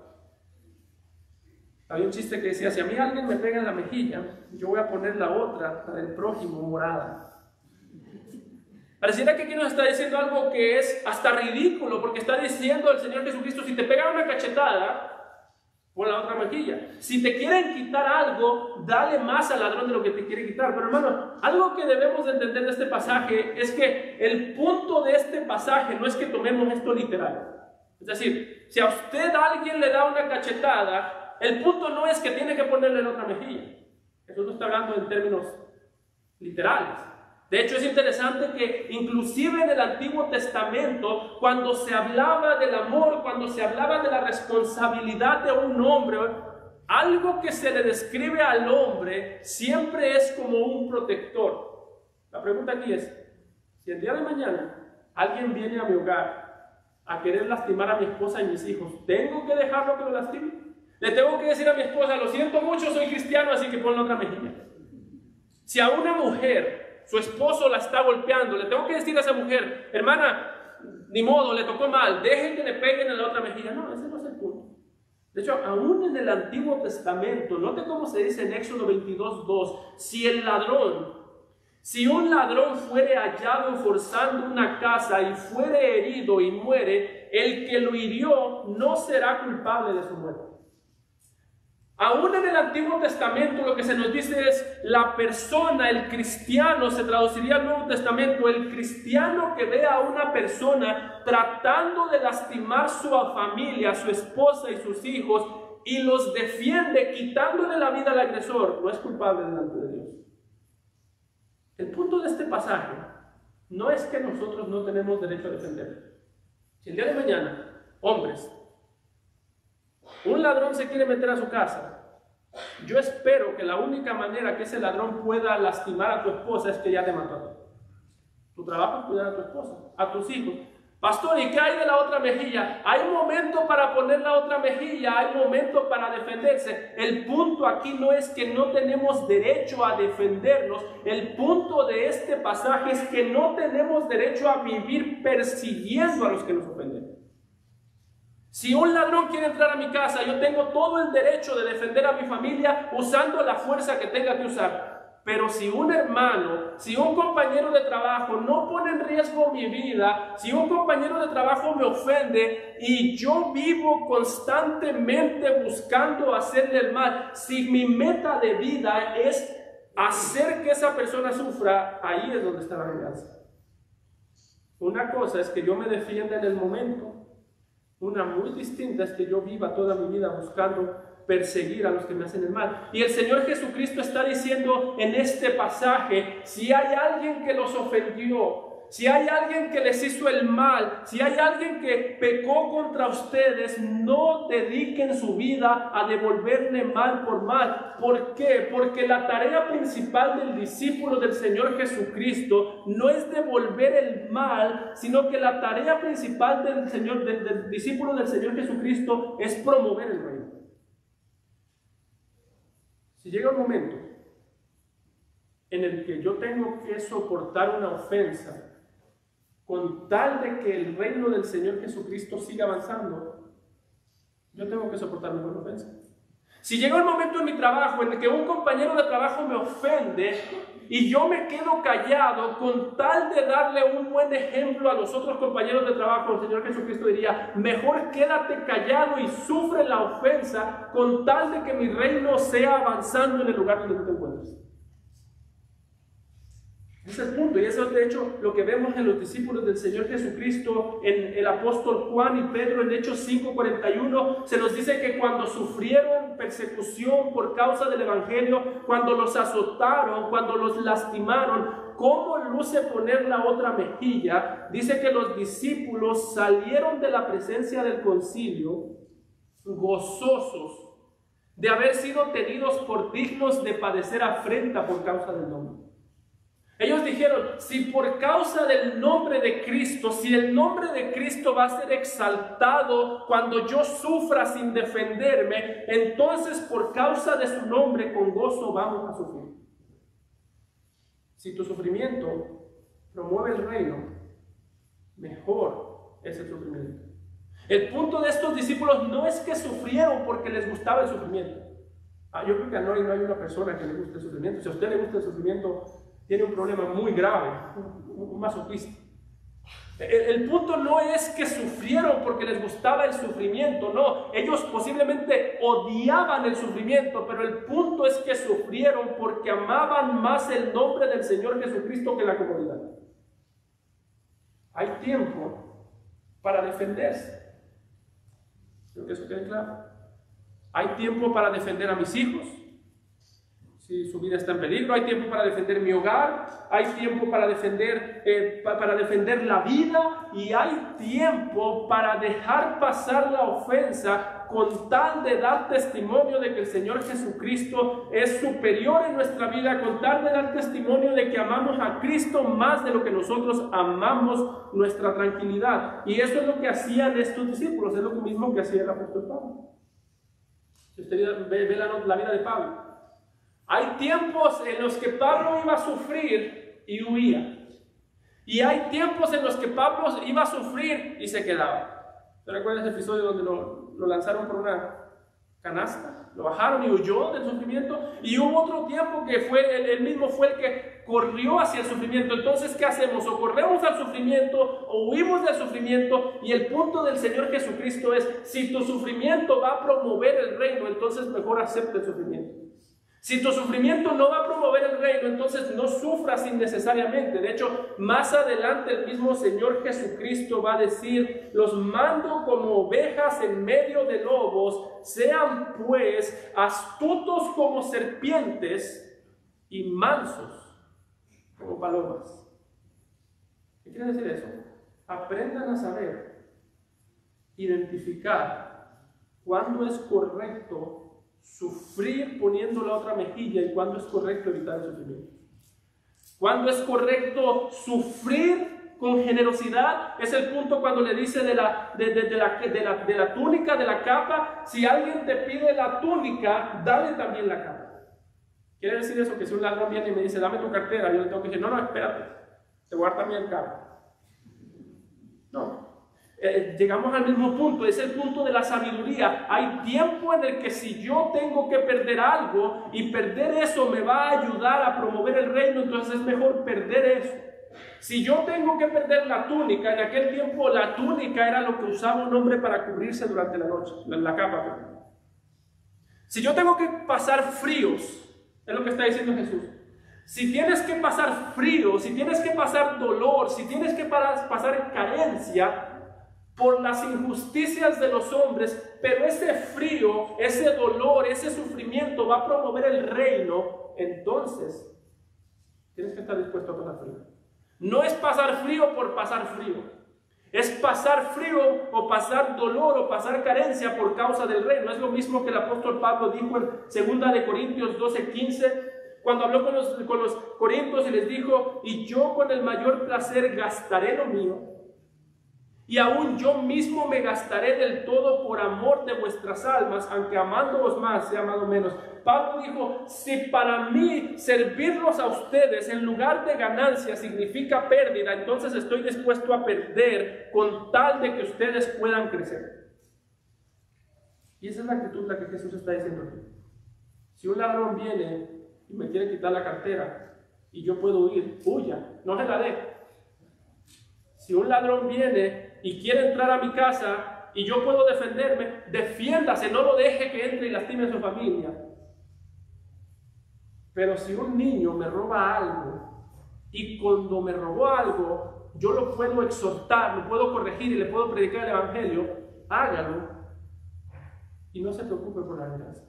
Había un chiste que decía, si a mí alguien me pega en la mejilla, yo voy a poner la otra, la del prójimo, morada. Pareciera que aquí nos está diciendo algo que es hasta ridículo, porque está diciendo el Señor Jesucristo, si te pegan una cachetada, pon la otra mejilla. Si te quieren quitar algo, dale más al ladrón de lo que te quiere quitar. Pero hermano, algo que debemos de entender de este pasaje es que el punto de este pasaje no es que tomemos esto literal. Es decir, si a usted alguien le da una cachetada, el punto no es que tiene que ponerle la otra mejilla. Eso no está hablando en términos literales. De hecho, es interesante que inclusive en el Antiguo Testamento, cuando se hablaba del amor, cuando se hablaba de la responsabilidad de un hombre, algo que se le describe al hombre siempre es como un protector. La pregunta aquí es, si el día de mañana alguien viene a mi hogar a querer lastimar a mi esposa y mis hijos, ¿tengo que dejarlo que lo lastime? Le tengo que decir a mi esposa, lo siento mucho, soy cristiano, así que ponle otra mejilla. Si a una mujer, su esposo la está golpeando, le tengo que decir a esa mujer, hermana, ni modo, le tocó mal, dejen que le peguen en la otra mejilla. No, ese no es el punto. De hecho, aún en el Antiguo Testamento, note cómo se dice en Éxodo 22:2, si un ladrón fuere hallado forzando una casa y fuere herido y muere, el que lo hirió no será culpable de su muerte. Aún en el Antiguo Testamento lo que se nos dice es la persona, el cristiano, se traduciría al Nuevo Testamento, el cristiano que ve a una persona tratando de lastimar su familia, su esposa y sus hijos y los defiende quitándole la vida al agresor, no es culpable delante de Dios. El punto de este pasaje no es que nosotros no tenemos derecho a defender. Si el día de mañana, hombres, un ladrón se quiere meter a su casa, yo espero que la única manera que ese ladrón pueda lastimar a tu esposa es que ya te mató a ti. Tu trabajo es cuidar a tu esposa, a tus hijos. Pastor, ¿y qué hay de la otra mejilla? Hay momento para poner la otra mejilla, hay momento para defenderse. El punto aquí no es que no tenemos derecho a defendernos. El punto de este pasaje es que no tenemos derecho a vivir persiguiendo a los que nos ofenden. Si un ladrón quiere entrar a mi casa, yo tengo todo el derecho de defender a mi familia usando la fuerza que tenga que usar. Pero si un hermano, si un compañero de trabajo no pone en riesgo mi vida, si un compañero de trabajo me ofende y yo vivo constantemente buscando hacerle el mal, si mi meta de vida es hacer que esa persona sufra, ahí es donde está la venganza. Una cosa es que yo me defienda en el momento, una muy distinta es que yo viva toda mi vida buscando perseguir a los que me hacen el mal. Y el Señor Jesucristo está diciendo en este pasaje, si hay alguien que los ofendió, si hay alguien que les hizo el mal, si hay alguien que pecó contra ustedes, no dediquen su vida a devolverle mal por mal. ¿Por qué? Porque la tarea principal del discípulo del Señor Jesucristo no es devolver el mal, sino que la tarea principal del discípulo del Señor Jesucristo es promover el reino. Si llega un momento en el que yo tengo que soportar una ofensa con tal de que el reino del Señor Jesucristo siga avanzando, yo tengo que soportar una ofensa. Si llega un momento en mi trabajo en el que un compañero de trabajo me ofende y yo me quedo callado con tal de darle un buen ejemplo a los otros compañeros de trabajo, el Señor Jesucristo diría, mejor quédate callado y sufre la ofensa con tal de que mi reino sea avanzando en el lugar donde tú te encuentres. Ese es el punto, y eso es de hecho lo que vemos en los discípulos del Señor Jesucristo, en el apóstol Juan y Pedro. En Hechos 5:41 se nos dice que cuando sufrieron persecución por causa del Evangelio, cuando los azotaron, cuando los lastimaron, ¿cómo luce poner la otra mejilla? Dice que los discípulos salieron de la presencia del concilio gozosos de haber sido tenidos por dignos de padecer afrenta por causa del nombre. Ellos dijeron, si por causa del nombre de Cristo, si el nombre de Cristo va a ser exaltado cuando yo sufra sin defenderme, entonces por causa de su nombre con gozo vamos a sufrir. Si tu sufrimiento promueve el reino, mejor es el sufrimiento. El punto de estos discípulos no es que sufrieron porque les gustaba el sufrimiento. Yo creo que no hay una persona que le guste el sufrimiento. Si a usted le gusta el sufrimiento, tiene un problema muy grave, un masoquista. El punto no es que sufrieron porque les gustaba el sufrimiento, no. Ellos posiblemente odiaban el sufrimiento, pero el punto es que sufrieron porque amaban más el nombre del Señor Jesucristo que la comodidad. Hay tiempo para defenderse. Creo que eso quede claro. Hay tiempo para defender a mis hijos. Si su vida está en peligro, hay tiempo para defender mi hogar, hay tiempo para defender la vida, y hay tiempo para dejar pasar la ofensa con tal de dar testimonio de que el Señor Jesucristo es superior en nuestra vida, con tal de dar testimonio de que amamos a Cristo más de lo que nosotros amamos nuestra tranquilidad. Y eso es lo que hacían estos discípulos, es lo mismo que hacía el apóstol Pablo. Si usted ve la vida de Pablo, hay tiempos en los que Pablo iba a sufrir y huía. Y hay tiempos en los que Pablo iba a sufrir y se quedaba. ¿Te recuerdas ese episodio donde lo lanzaron por una canasta? Lo bajaron y huyó del sufrimiento. Y hubo otro tiempo que él mismo fue el que corrió hacia el sufrimiento. Entonces, ¿qué hacemos? O corremos al sufrimiento o huimos del sufrimiento. Y el punto del Señor Jesucristo es, si tu sufrimiento va a promover el reino, entonces mejor acepta el sufrimiento. Si tu sufrimiento no va a promover el reino, entonces no sufras innecesariamente. De hecho, más adelante el mismo Señor Jesucristo va a decir, los mando como ovejas en medio de lobos, sean pues astutos como serpientes y mansos como palomas. ¿Qué quiere decir eso? Aprendan a saber, identificar cuándo es correcto sufrir poniendo la otra mejilla y cuándo es correcto evitar el sufrimiento. Cuándo es correcto sufrir con generosidad, es el punto cuando le dice de la túnica, de la capa. Si alguien te pide la túnica, dale también la capa. Quiere decir eso, que si un ladrón viene y me dice, dame tu cartera, yo le tengo que decir, no, espérate, te voy a dar también el capa. No. llegamos al mismo punto, es el punto de la sabiduría. Hay tiempo en el que si yo tengo que perder algo y perder eso me va a ayudar a promover el reino, entonces es mejor perder eso. Si yo tengo que perder la túnica, en aquel tiempo la túnica era lo que usaba un hombre para cubrirse durante la noche, la capa. Si yo tengo que pasar fríos, es lo que está diciendo Jesús. Si tienes que pasar frío, si tienes que pasar dolor, si tienes que pasar carencia por las injusticias de los hombres, pero ese frío, ese dolor, ese sufrimiento va a promover el reino, entonces tienes que estar dispuesto a pasar frío. No es pasar frío por pasar frío. Es pasar frío o pasar dolor o pasar carencia por causa del reino. Es lo mismo que el apóstol Pablo dijo en 2 de Corintios 12:15, cuando habló con los corintios y les dijo: y yo con el mayor placer gastaré lo mío, y aún yo mismo me gastaré del todo por amor de vuestras almas, aunque amándoos más sea amado menos. Pablo dijo: si para mí servirlos a ustedes en lugar de ganancia significa pérdida, entonces estoy dispuesto a perder con tal de que ustedes puedan crecer. Y esa es la actitud la que Jesús está diciendo aquí. Si un ladrón viene y me quiere quitar la cartera y yo puedo huir, huya, no se la dé. Si un ladrón viene y quiere entrar a mi casa y yo puedo defenderme, defiéndase, no lo deje que entre y lastime a su familia. Pero si un niño me roba algo y cuando me robó algo yo lo puedo exhortar, lo puedo corregir y le puedo predicar el evangelio, hágalo y no se preocupe por la venganza.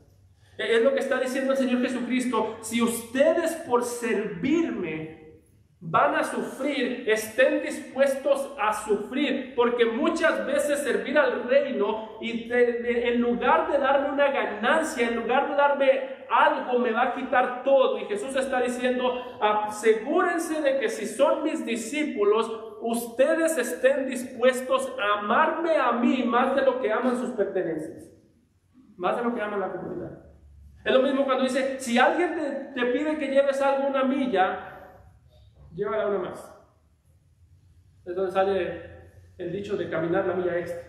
Es lo que está diciendo el Señor Jesucristo: si ustedes por servirme van a sufrir, estén dispuestos a sufrir, porque muchas veces servir al reino y en lugar de darme una ganancia, en lugar de darme algo, me va a quitar todo. Y Jesús está diciendo: asegúrense de que si son mis discípulos, ustedes estén dispuestos a amarme a mí más de lo que aman sus pertenencias, más de lo que aman la comunidad. Es lo mismo cuando dice: si alguien te pide que lleves algo una milla, llévala una más. Es donde sale el dicho de caminar la milla extra.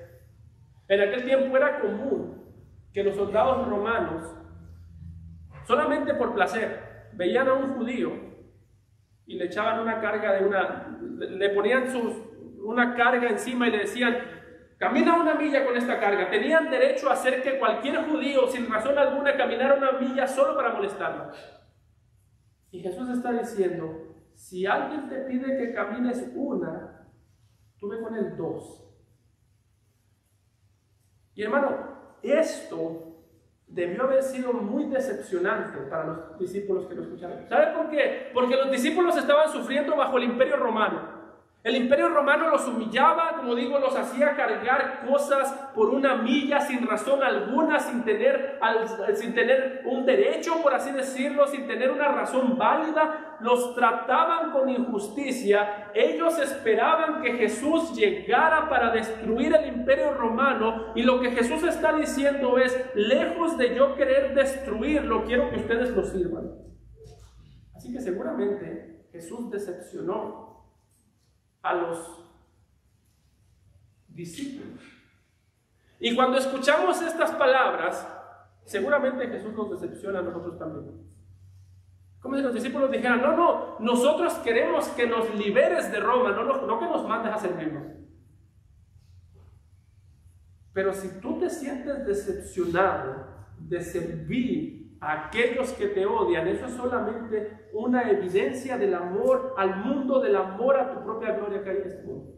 En aquel tiempo era común que los soldados romanos, solamente por placer, veían a un judío y le echaban una carga le ponían una carga encima y le decían: camina una milla con esta carga. Tenían derecho a hacer que cualquier judío, sin razón alguna, caminara una milla solo para molestarlo. Y Jesús está diciendo: si alguien te pide que camines una, tú ve con él 2. Y hermano, esto debió haber sido muy decepcionante para los discípulos que lo escucharon. ¿Sabe por qué? Porque los discípulos estaban sufriendo bajo el Imperio Romano. El Imperio Romano los humillaba, como digo, los hacía cargar cosas por una milla sin razón alguna, sin tener un derecho, por así decirlo, sin tener una razón válida. Los trataban con injusticia. Ellos esperaban que Jesús llegara para destruir el Imperio Romano, y lo que Jesús está diciendo es: lejos de yo querer destruirlo, quiero que ustedes lo sirvan. Así que seguramente Jesús decepcionó a los discípulos. Y cuando escuchamos estas palabras, seguramente Jesús nos decepciona a nosotros también. Como si los discípulos dijeran: no, nosotros queremos que nos liberes de Roma, no que nos mandes a servirnos. Pero si tú te sientes decepcionado de servir a aquellos que te odian, eso es solamente una evidencia del amor al mundo, del amor a tu propia gloria que hay en este mundo.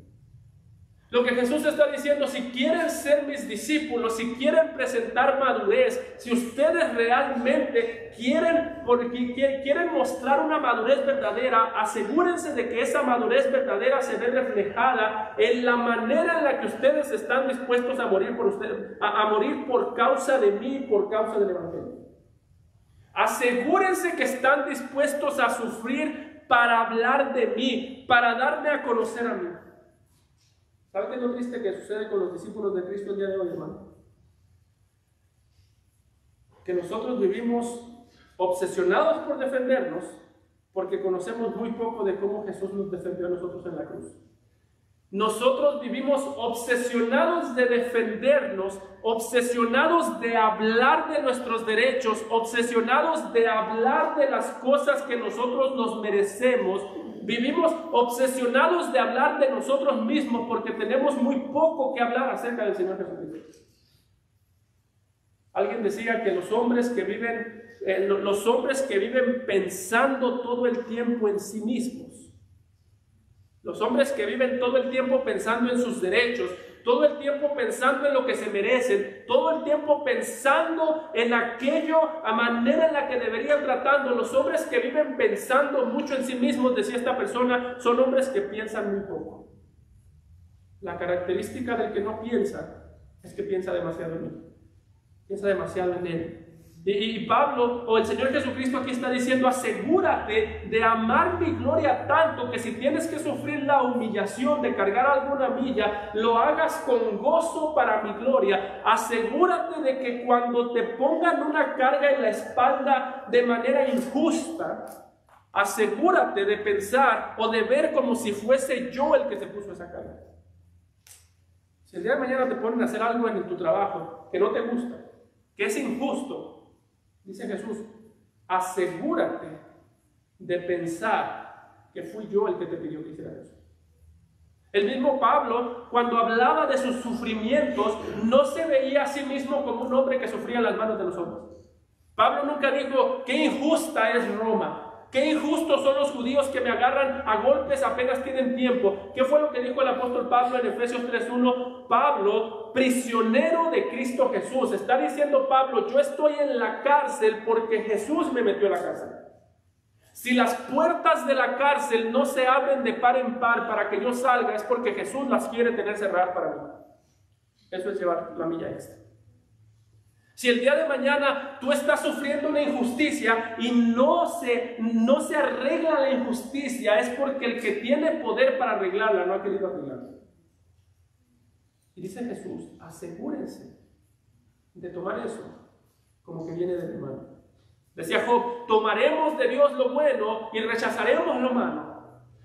Lo que Jesús está diciendo: si quieren ser mis discípulos, si quieren presentar madurez, si ustedes realmente quieren mostrar una madurez verdadera, asegúrense de que esa madurez verdadera se ve reflejada en la manera en la que ustedes están dispuestos a morir por ustedes, a morir por causa de mí y por causa del evangelio. Asegúrense que están dispuestos a sufrir para hablar de mí, para darme a conocer a mí. ¿Sabe qué es lo triste que sucede con los discípulos de Cristo el día de hoy, hermano? Que nosotros vivimos obsesionados por defendernos porque conocemos muy poco de cómo Jesús nos defendió a nosotros en la cruz. Nosotros vivimos obsesionados de defendernos, obsesionados de hablar de nuestros derechos, obsesionados de hablar de las cosas que nosotros nos merecemos. Vivimos obsesionados de hablar de nosotros mismos porque tenemos muy poco que hablar acerca del Señor Jesucristo. Alguien decía que los hombres que viven pensando todo el tiempo en sí mismos, los hombres que viven todo el tiempo pensando en sus derechos, todo el tiempo pensando en lo que se merecen, todo el tiempo pensando en aquello, a manera en la que deberían tratando. Los hombres que viven pensando mucho en sí mismos, decía esta persona, son hombres que piensan muy poco. La característica del que no piensa es que piensa demasiado en él. Piensa demasiado en él. Y Pablo, o el Señor Jesucristo aquí está diciendo, asegúrate de amar mi gloria tanto que si tienes que sufrir la humillación de cargar alguna milla, lo hagas con gozo para mi gloria. Asegúrate de que cuando te pongan una carga en la espalda de manera injusta, asegúrate de pensar o de ver como si fuese yo el que te puso esa carga. Si el día de mañana te ponen a hacer algo en tu trabajo que no te gusta, que es injusto, dice Jesús, asegúrate de pensar que fui yo el que te pidió que hiciera eso. El mismo Pablo, cuando hablaba de sus sufrimientos, no se veía a sí mismo como un hombre que sufría en las manos de los hombres. Pablo nunca dijo, qué injusta es Roma. Qué injustos son los judíos que me agarran a golpes apenas tienen tiempo. ¿Qué fue lo que dijo el apóstol Pablo en Efesios 3:1? Pablo, prisionero de Cristo Jesús. Está diciendo Pablo, yo estoy en la cárcel porque Jesús me metió a la cárcel. Si las puertas de la cárcel no se abren de par en par para que yo salga, es porque Jesús las quiere tener cerradas para mí. Eso es llevar la milla extra. Si el día de mañana tú estás sufriendo una injusticia y no se arregla la injusticia, es porque el que tiene poder para arreglarla no ha querido arreglarla. Y dice Jesús, asegúrense de tomar eso como que viene de mi mano. Decía Job, tomaremos de Dios lo bueno y rechazaremos lo malo.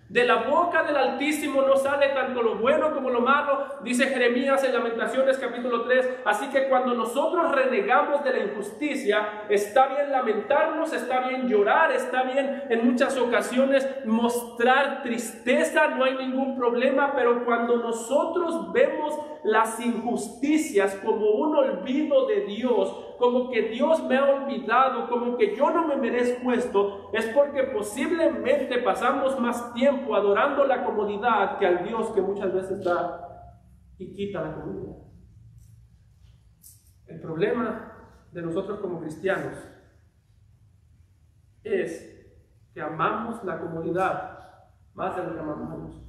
De la boca del Altísimo no sale tanto lo bueno como lo malo, dice Jeremías en Lamentaciones capítulo 3. Así que cuando nosotros renegamos de la injusticia, está bien lamentarnos, está bien llorar, está bien en muchas ocasiones mostrar tristeza, no hay ningún problema, pero cuando nosotros vemos las injusticias como un olvido de Dios, como que Dios me ha olvidado, como que yo no me merezco esto, es porque posiblemente pasamos más tiempo adorando la comodidad que al Dios que muchas veces da y quita la comodidad. El problema de nosotros como cristianos es que amamos la comodidad más de lo que amamos a Dios.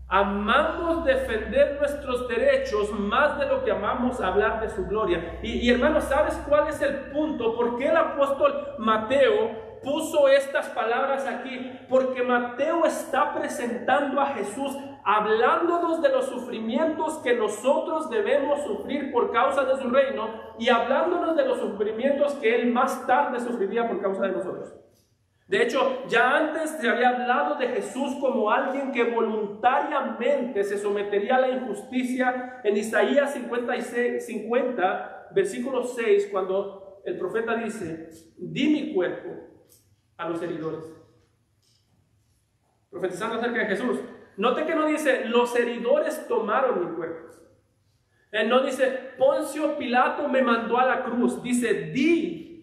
Amamos defender nuestros derechos más de lo que amamos hablar de su gloria. Y hermanos, ¿sabes cuál es el punto? ¿Por qué el apóstol Mateo puso estas palabras aquí? Porque Mateo está presentando a Jesús, hablándonos de los sufrimientos que nosotros debemos sufrir por causa de su reino y hablándonos de los sufrimientos que él más tarde sufriría por causa de nosotros. De hecho, ya antes se había hablado de Jesús como alguien que voluntariamente se sometería a la injusticia en Isaías 50, versículo 6, cuando el profeta dice, di mi cuerpo a los heridores. Profetizando acerca de Jesús. Note que no dice, los heridores tomaron mi cuerpo. No dice, Poncio Pilato me mandó a la cruz. Dice,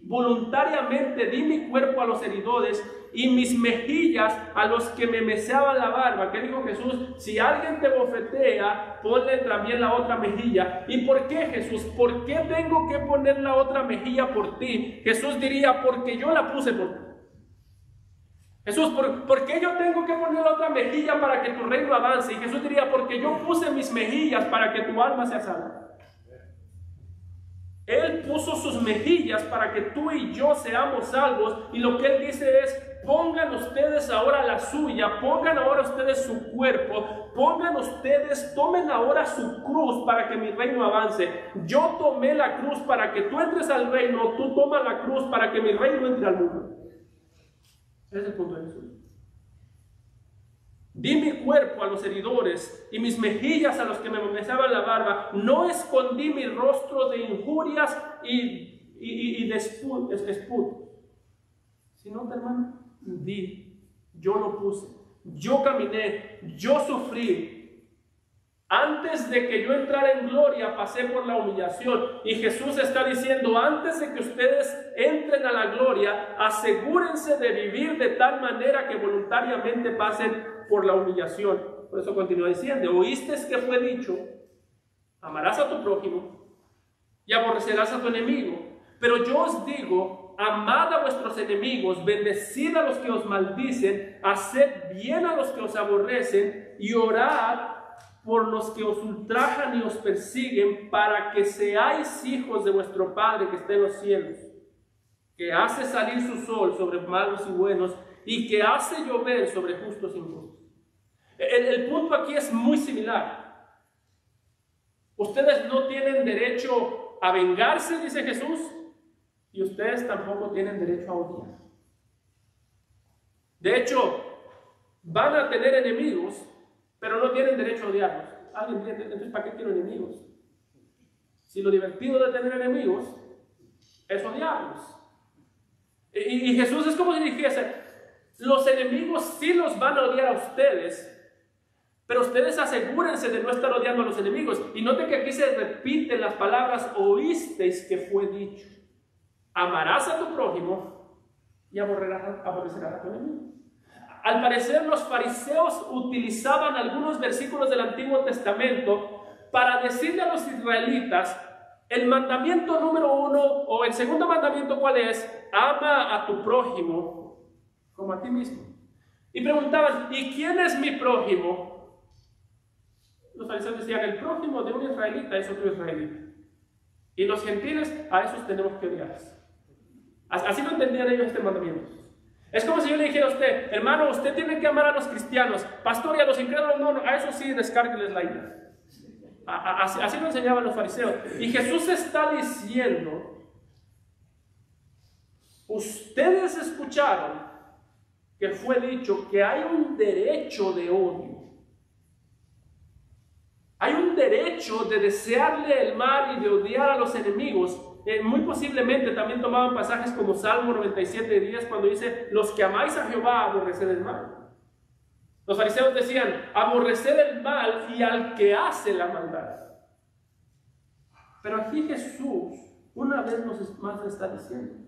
voluntariamente di mi cuerpo a los heridores y mis mejillas a los que me meseaban la barba. ¿Qué dijo Jesús? Si alguien te bofetea, ponle también la otra mejilla. ¿Y por qué, Jesús? ¿Por qué tengo que poner la otra mejilla por ti? Jesús diría, porque yo la puse por ti. Jesús, ¿por qué yo tengo que poner la otra mejilla para que tu reino avance? Y Jesús diría, porque yo puse mis mejillas para que tu alma sea salva. Él puso sus mejillas para que tú y yo seamos salvos, y lo que Él dice es, pongan ustedes ahora la suya, pongan ahora ustedes su cuerpo, tomen ahora su cruz para que mi reino avance. Yo tomé la cruz para que tú entres al reino, tú tomas la cruz para que mi reino entre al mundo. Ese es el punto de Jesús. di mi cuerpo a los heridores y mis mejillas a los que me mesaban la barba. No escondí mi rostro de injurias y de esputos. Sino, hermano, di, yo lo puse, yo caminé, yo sufrí. Antes de que yo entrara en gloria, pasé por la humillación. Y Jesús está diciendo, antes de que ustedes entren a la gloria, asegúrense de vivir de tal manera que voluntariamente pasen por la humillación. Por eso continúa diciendo, oíste que fue dicho, amarás a tu prójimo y aborrecerás a tu enemigo. Pero yo os digo, amad a vuestros enemigos, bendecid a los que os maldicen, haced bien a los que os aborrecen y orad por los que os ultrajan y os persiguen, para que seáis hijos de vuestro Padre que está en los cielos, que hace salir su sol sobre malos y buenos, y que hace llover sobre justos y injustos. El punto aquí es muy similar. Ustedes no tienen derecho a vengarse, dice Jesús, y ustedes tampoco tienen derecho a odiar. De hecho, van a tener enemigos, pero no tienen derecho a odiarlos. ¿Alguien entiende? Entonces, ¿para qué quiero enemigos? Si lo divertido de tener enemigos es odiarlos. Y Jesús es como si dijese, los enemigos sí los van a odiar a ustedes, pero ustedes asegúrense de no estar odiando a los enemigos. Y noten que aquí se repiten las palabras, oísteis que fue dicho, amarás a tu prójimo y aborrecerás a tu enemigo. Al parecer los fariseos utilizaban algunos versículos del Antiguo Testamento para decirle a los israelitas, el mandamiento número 1 o el segundo mandamiento, ¿cuál es? Ama a tu prójimo como a ti mismo. Y preguntaban, ¿y quién es mi prójimo? Los fariseos decían, el prójimo de un israelita es otro israelita. Y los gentiles, a esos tenemos que odiarles. Así lo entendían ellos este mandamiento. Es como si yo le dijera a usted, hermano, usted tiene que amar a los cristianos, pastor, y a los incrédulos, no, a eso sí, descárgueles la ira. Así lo enseñaban los fariseos. Y Jesús está diciendo, ustedes escucharon que fue dicho que hay un derecho de odio. Hay un derecho de desearle el mal y de odiar a los enemigos. Muy posiblemente también tomaban pasajes como Salmo 97:10 cuando dice, los que amáis a Jehová, aborreced el mal. Los fariseos decían, aborreced el mal y al que hace la maldad. Pero aquí Jesús una vez más está diciendo,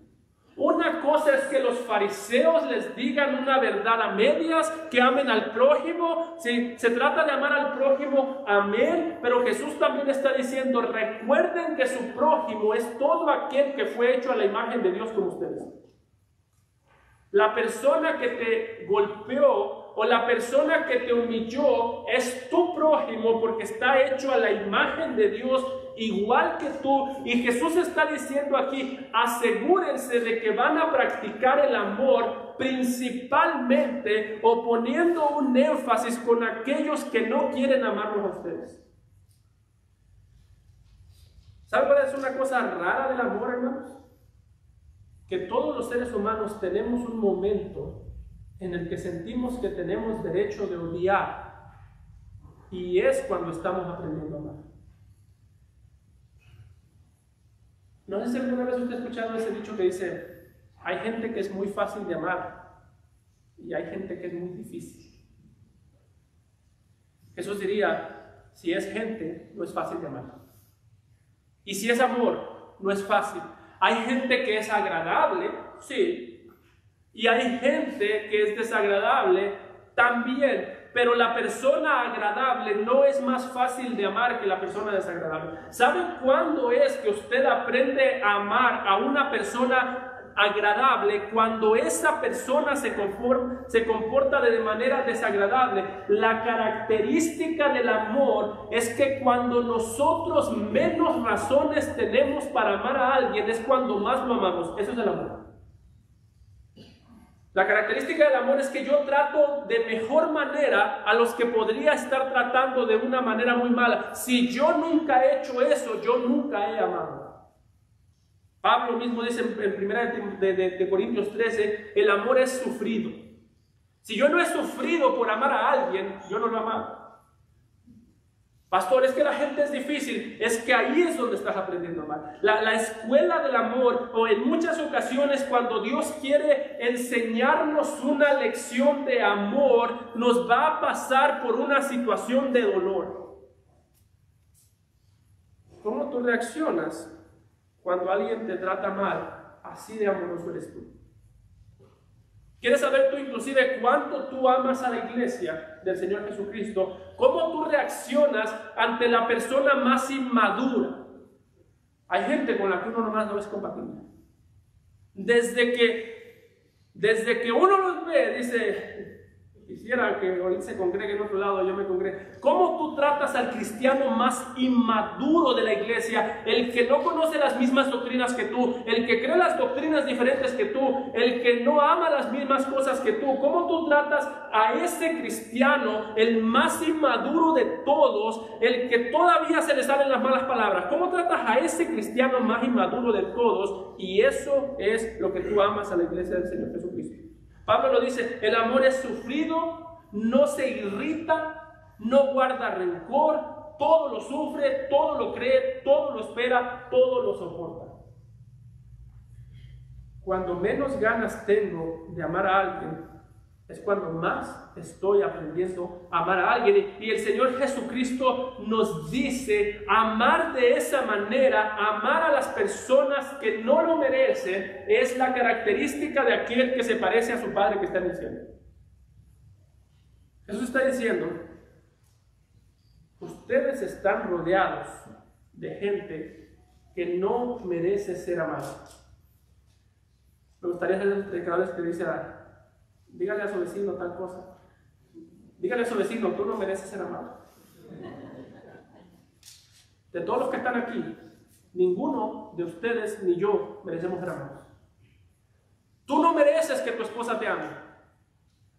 una cosa es que los fariseos les digan una verdad a medias, que amen al prójimo. Si se trata de amar al prójimo, amén. Pero Jesús también está diciendo, recuerden que su prójimo es todo aquel que fue hecho a la imagen de Dios como ustedes. La persona que te golpeó o la persona que te humilló es tu prójimo porque está hecho a la imagen de Dios igual que tú. Y Jesús está diciendo aquí, asegúrense de que van a practicar el amor principalmente o poniendo un énfasis con aquellos que no quieren amarlos a ustedes. ¿Saben cuál es una cosa rara del amor, hermanos? Que todos los seres humanos tenemos un momento en el que sentimos que tenemos derecho de odiar, y es cuando estamos aprendiendo a amar. No sé si alguna vez usted ha escuchado ese dicho que dice, hay gente que es muy fácil de amar y hay gente que es muy difícil. Jesús diría, si es gente, no es fácil de amar. Y si es amor, no es fácil. Hay gente que es agradable, sí, y hay gente que es desagradable también, pero la persona agradable no es más fácil de amar que la persona desagradable. ¿Saben cuándo es que usted aprende a amar a una persona agradable? Cuando esa persona se comporta de manera desagradable. La característica del amor es que cuando nosotros menos razones tenemos para amar a alguien es cuando más lo amamos. Eso es el amor. La característica del amor es que yo trato de mejor manera a los que podría estar tratando de una manera muy mala. Si yo nunca he hecho eso, yo nunca he amado. Pablo mismo dice en 1 de Corintios 13, el amor es sufrido. Si yo no he sufrido por amar a alguien, yo no lo he amado. Pastor, es que la gente es difícil. Es que ahí es donde estás aprendiendo a amar. La escuela del amor, o en muchas ocasiones cuando Dios quiere enseñarnos una lección de amor, nos va a pasar por una situación de dolor. ¿Cómo tú reaccionas cuando alguien te trata mal? Así de amoroso eres tú. ¿Quieres saber tú inclusive cuánto tú amas a la iglesia del Señor Jesucristo? ¿Cómo tú reaccionas ante la persona más inmadura? Hay gente con la que uno nomás no es compatible. Desde que uno los ve, dice, quisiera que hoy se congregue en otro lado, yo me congregue. ¿Cómo tú tratas al cristiano más inmaduro de la iglesia? El que no conoce las mismas doctrinas que tú, el que cree las doctrinas diferentes que tú, el que no ama las mismas cosas que tú. ¿Cómo tú tratas a ese cristiano, el más inmaduro de todos, el que todavía se le salen las malas palabras? ¿Cómo tratas a ese cristiano más inmaduro de todos? Y eso es lo que tú amas a la iglesia del Señor Jesucristo. Pablo lo dice, el amor es sufrido, no se irrita, no guarda rencor, todo lo sufre, todo lo cree, todo lo espera, todo lo soporta. Cuando menos ganas tengo de amar a alguien, es cuando más estoy aprendiendo a amar a alguien. Y el Señor Jesucristo nos dice amar de esa manera, amar a las personas que no lo merecen, es la característica de aquel que se parece a su Padre que está en el cielo. Jesús está diciendo, ustedes están rodeados de gente que no merece ser amada. Me gustaría ser el cada vez que dice, dígale a su vecino tal cosa. Dígale a su vecino, tú no mereces ser amado. De todos los que están aquí, ninguno de ustedes ni yo merecemos ser amados. Tú no mereces que tu esposa te ame.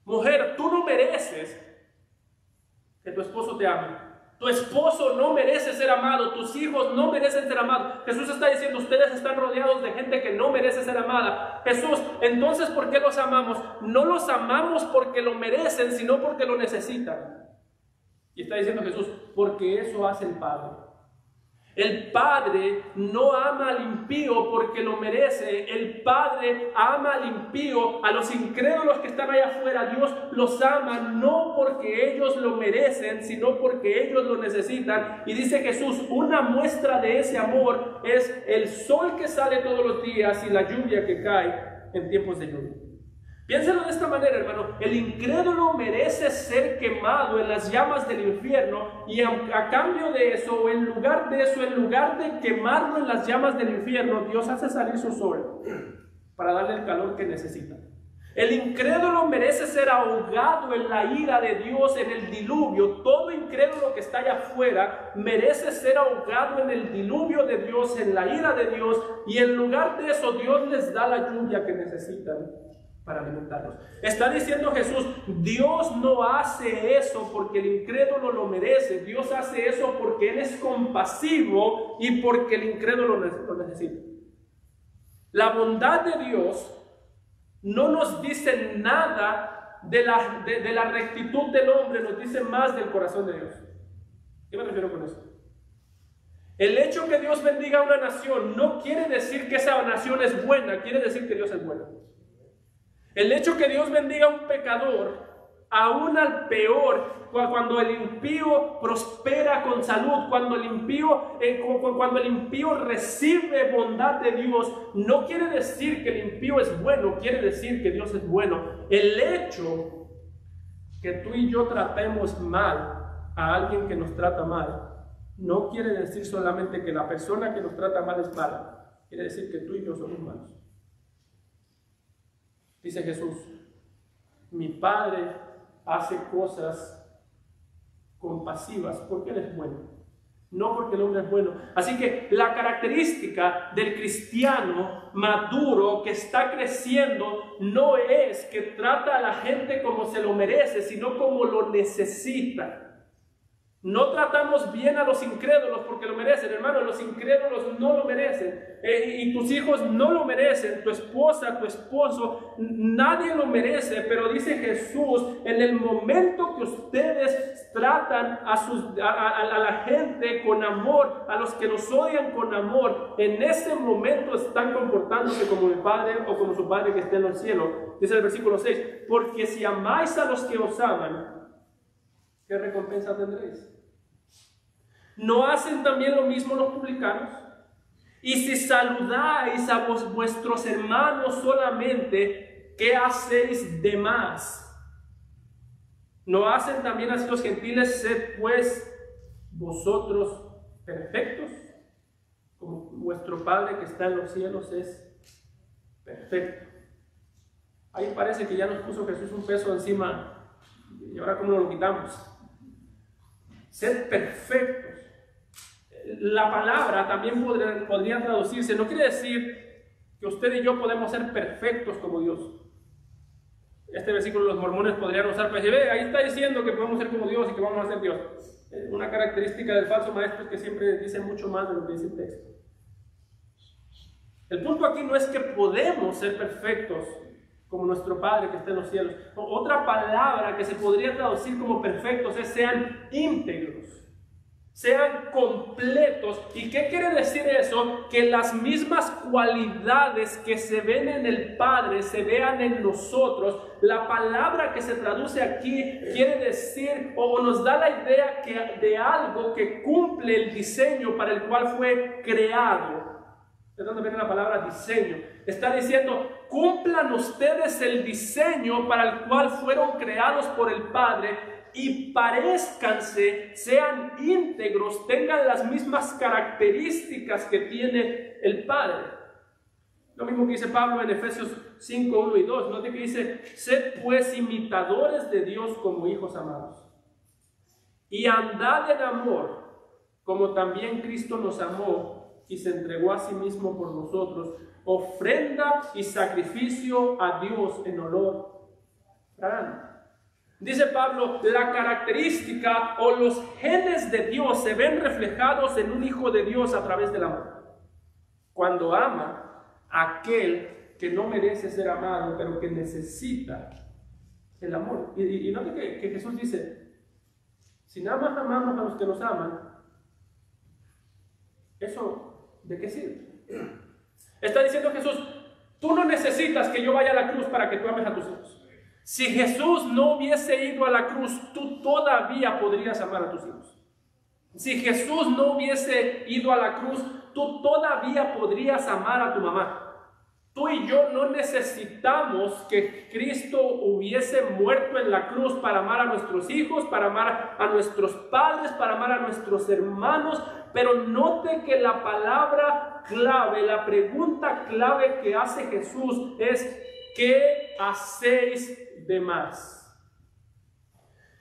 Mujer, tú no mereces que tu esposo te ame. Tu esposo no merece ser amado, tus hijos no merecen ser amados. Jesús está diciendo, ustedes están rodeados de gente que no merece ser amada. Jesús, entonces, ¿por qué los amamos? No los amamos porque lo merecen, sino porque lo necesitan. Y está diciendo Jesús, porque eso hace el Padre. El Padre no ama al impío porque lo merece. El Padre ama al impío, a los incrédulos que están allá afuera. Dios los ama no porque ellos lo merecen, sino porque ellos lo necesitan. Y dice Jesús, una muestra de ese amor es el sol que sale todos los días y la lluvia que cae en tiempos de lluvia. Piénsalo de esta manera, hermano. El incrédulo merece ser quemado en las llamas del infierno, y a cambio de eso, o en lugar de eso, en lugar de quemarlo en las llamas del infierno, Dios hace salir su sol para darle el calor que necesita. El incrédulo merece ser ahogado en la ira de Dios, en el diluvio. Todo incrédulo que está allá afuera merece ser ahogado en el diluvio de Dios, en la ira de Dios, y en lugar de eso, Dios les da la lluvia que necesitan para alimentarlos. Está diciendo Jesús, Dios no hace eso porque el incrédulo lo merece. Dios hace eso porque Él es compasivo y porque el incrédulo lo necesita. La bondad de Dios no nos dice nada de la rectitud del hombre, nos dice más del corazón de Dios. ¿Qué me refiero con eso? El hecho que Dios bendiga a una nación no quiere decir que esa nación es buena, quiere decir que Dios es bueno. El hecho que Dios bendiga a un pecador, aún al peor, cuando el impío prospera con salud, cuando el impío recibe bondad de Dios, no quiere decir que el impío es bueno, quiere decir que Dios es bueno. El hecho que tú y yo tratemos mal a alguien que nos trata mal, no quiere decir solamente que la persona que nos trata mal es mala, quiere decir que tú y yo somos malos. Dice Jesús, mi Padre hace cosas compasivas porque Él es bueno, no porque el hombre es bueno. Así que la característica del cristiano maduro que está creciendo no es que trata a la gente como se lo merece, sino como lo necesita. No tratamos bien a los incrédulos porque lo merecen, hermano. Los incrédulos no lo merecen. Y tus hijos no lo merecen. Tu esposa, tu esposo, nadie lo merece. Pero dice Jesús, en el momento que ustedes tratan a la gente con amor, a los que los odian con amor, en ese momento están comportándose como mi Padre o como su Padre que está en el cielo. Dice el versículo 6, porque si amáis a los que os aman, ¿qué recompensa tendréis? ¿No hacen también lo mismo los publicanos? Y si saludáis a vuestros hermanos solamente, ¿qué hacéis de más? ¿No hacen también así los gentiles? Sed pues vosotros perfectos, como vuestro Padre que está en los cielos es perfecto. Ahí parece que ya nos puso Jesús un peso encima. ¿Y ahora cómo lo quitamos? Sed perfectos. La palabra también podría traducirse, no quiere decir que usted y yo podemos ser perfectos como Dios. Este versículo los mormones podrían usar para decir, ahí está diciendo que podemos ser como Dios y que vamos a ser Dios. Una característica del falso maestro es que siempre dice mucho más de lo que dice el texto. El punto aquí no es que podemos ser perfectos como nuestro Padre que está en los cielos. Otra palabra que se podría traducir como perfectos es sean íntegros. Sean completos. ¿Y qué quiere decir eso? Que las mismas cualidades que se ven en el Padre se vean en nosotros. La palabra que se traduce aquí quiere decir o nos da la idea de algo que cumple el diseño para el cual fue creado. ¿De dónde viene la palabra diseño? Está diciendo, cumplan ustedes el diseño para el cual fueron creados por el Padre y parezcanse, sean íntegros, tengan las mismas características que tiene el Padre. Lo mismo que dice Pablo en Efesios 5, 1 y 2, ¿no? Que dice, sed pues imitadores de Dios como hijos amados, y andad en amor, como también Cristo nos amó y se entregó a sí mismo por nosotros, ofrenda y sacrificio a Dios en olor fragante. Dice Pablo, la característica o los genes de Dios se ven reflejados en un hijo de Dios a través del amor. Cuando ama a aquel que no merece ser amado, pero que necesita el amor. Y note que Jesús dice, si nada más amamos a los que nos aman, ¿eso de qué sirve? Está diciendo Jesús, tú no necesitas que yo vaya a la cruz para que tú ames a tus hijos. Si Jesús no hubiese ido a la cruz, tú todavía podrías amar a tus hijos. Si Jesús no hubiese ido a la cruz, tú todavía podrías amar a tu mamá. Tú y yo no necesitamos que Cristo hubiese muerto en la cruz para amar a nuestros hijos, para amar a nuestros padres, para amar a nuestros hermanos. Pero note que la palabra clave, la pregunta clave que hace Jesús es, ¿qué hacéis de más?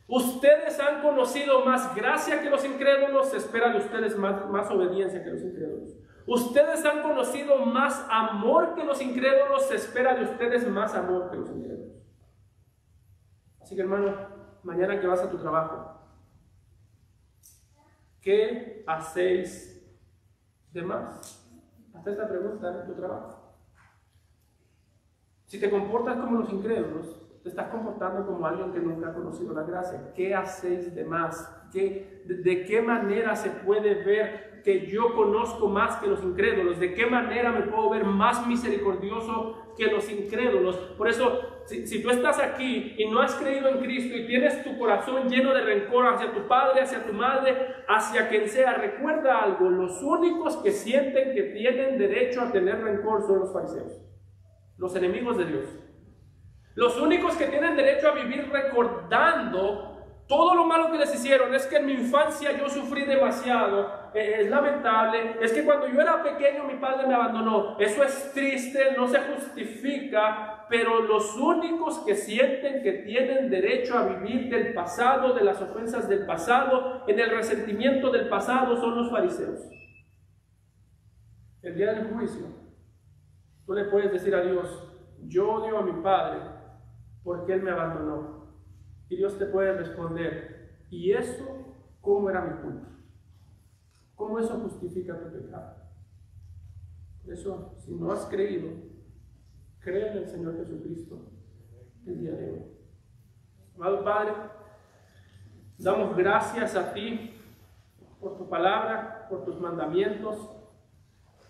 Ustedes han conocido más gracia que los incrédulos, se espera de ustedes más obediencia que los incrédulos. Ustedes han conocido más amor que los incrédulos, se espera de ustedes más amor que los incrédulos. Así que hermano, mañana que vas a tu trabajo, ¿qué hacéis de más? Haz esta pregunta en tu trabajo. Si te comportas como los incrédulos, te estás comportando como alguien que nunca ha conocido la gracia. ¿Qué hacéis de más? ¿De qué manera se puede ver que yo conozco más que los incrédulos? ¿De qué manera me puedo ver más misericordioso que los incrédulos? Por eso, si tú estás aquí y no has creído en Cristo y tienes tu corazón lleno de rencor hacia tu padre, hacia tu madre, hacia quien sea, recuerda algo: los únicos que sienten que tienen derecho a tener rencor son los fariseos, los enemigos de Dios. Los únicos que tienen derecho a vivir recordando todo lo malo que les hicieron. Es que en mi infancia yo sufrí demasiado, es lamentable, es que cuando yo era pequeño mi padre me abandonó. Eso es triste, no se justifica, pero los únicos que sienten que tienen derecho a vivir del pasado, de las ofensas del pasado, en el resentimiento del pasado, son los fariseos. El día del juicio, tú le puedes decir a Dios: yo odio a mi padre porque él me abandonó. Y Dios te puede responder: ¿y eso cómo era mi culpa. ¿Cómo eso justifica tu pecado? Por eso, si no has creído, cree en el Señor Jesucristo el día de hoy. Amado Padre, damos gracias a ti por tu palabra, por tus mandamientos,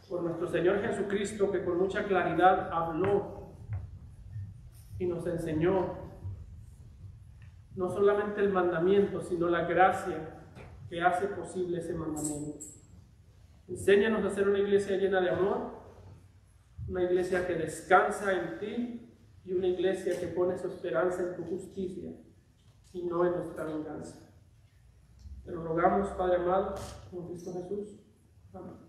por nuestro Señor Jesucristo, que con mucha claridad habló y nos enseñó no solamente el mandamiento, sino la gracia que hace posible ese mandamiento. Enséñanos a ser una iglesia llena de amor, una iglesia que descansa en ti y una iglesia que pone su esperanza en tu justicia y no en nuestra venganza. Te lo rogamos, Padre amado, en Cristo Jesús. Amén.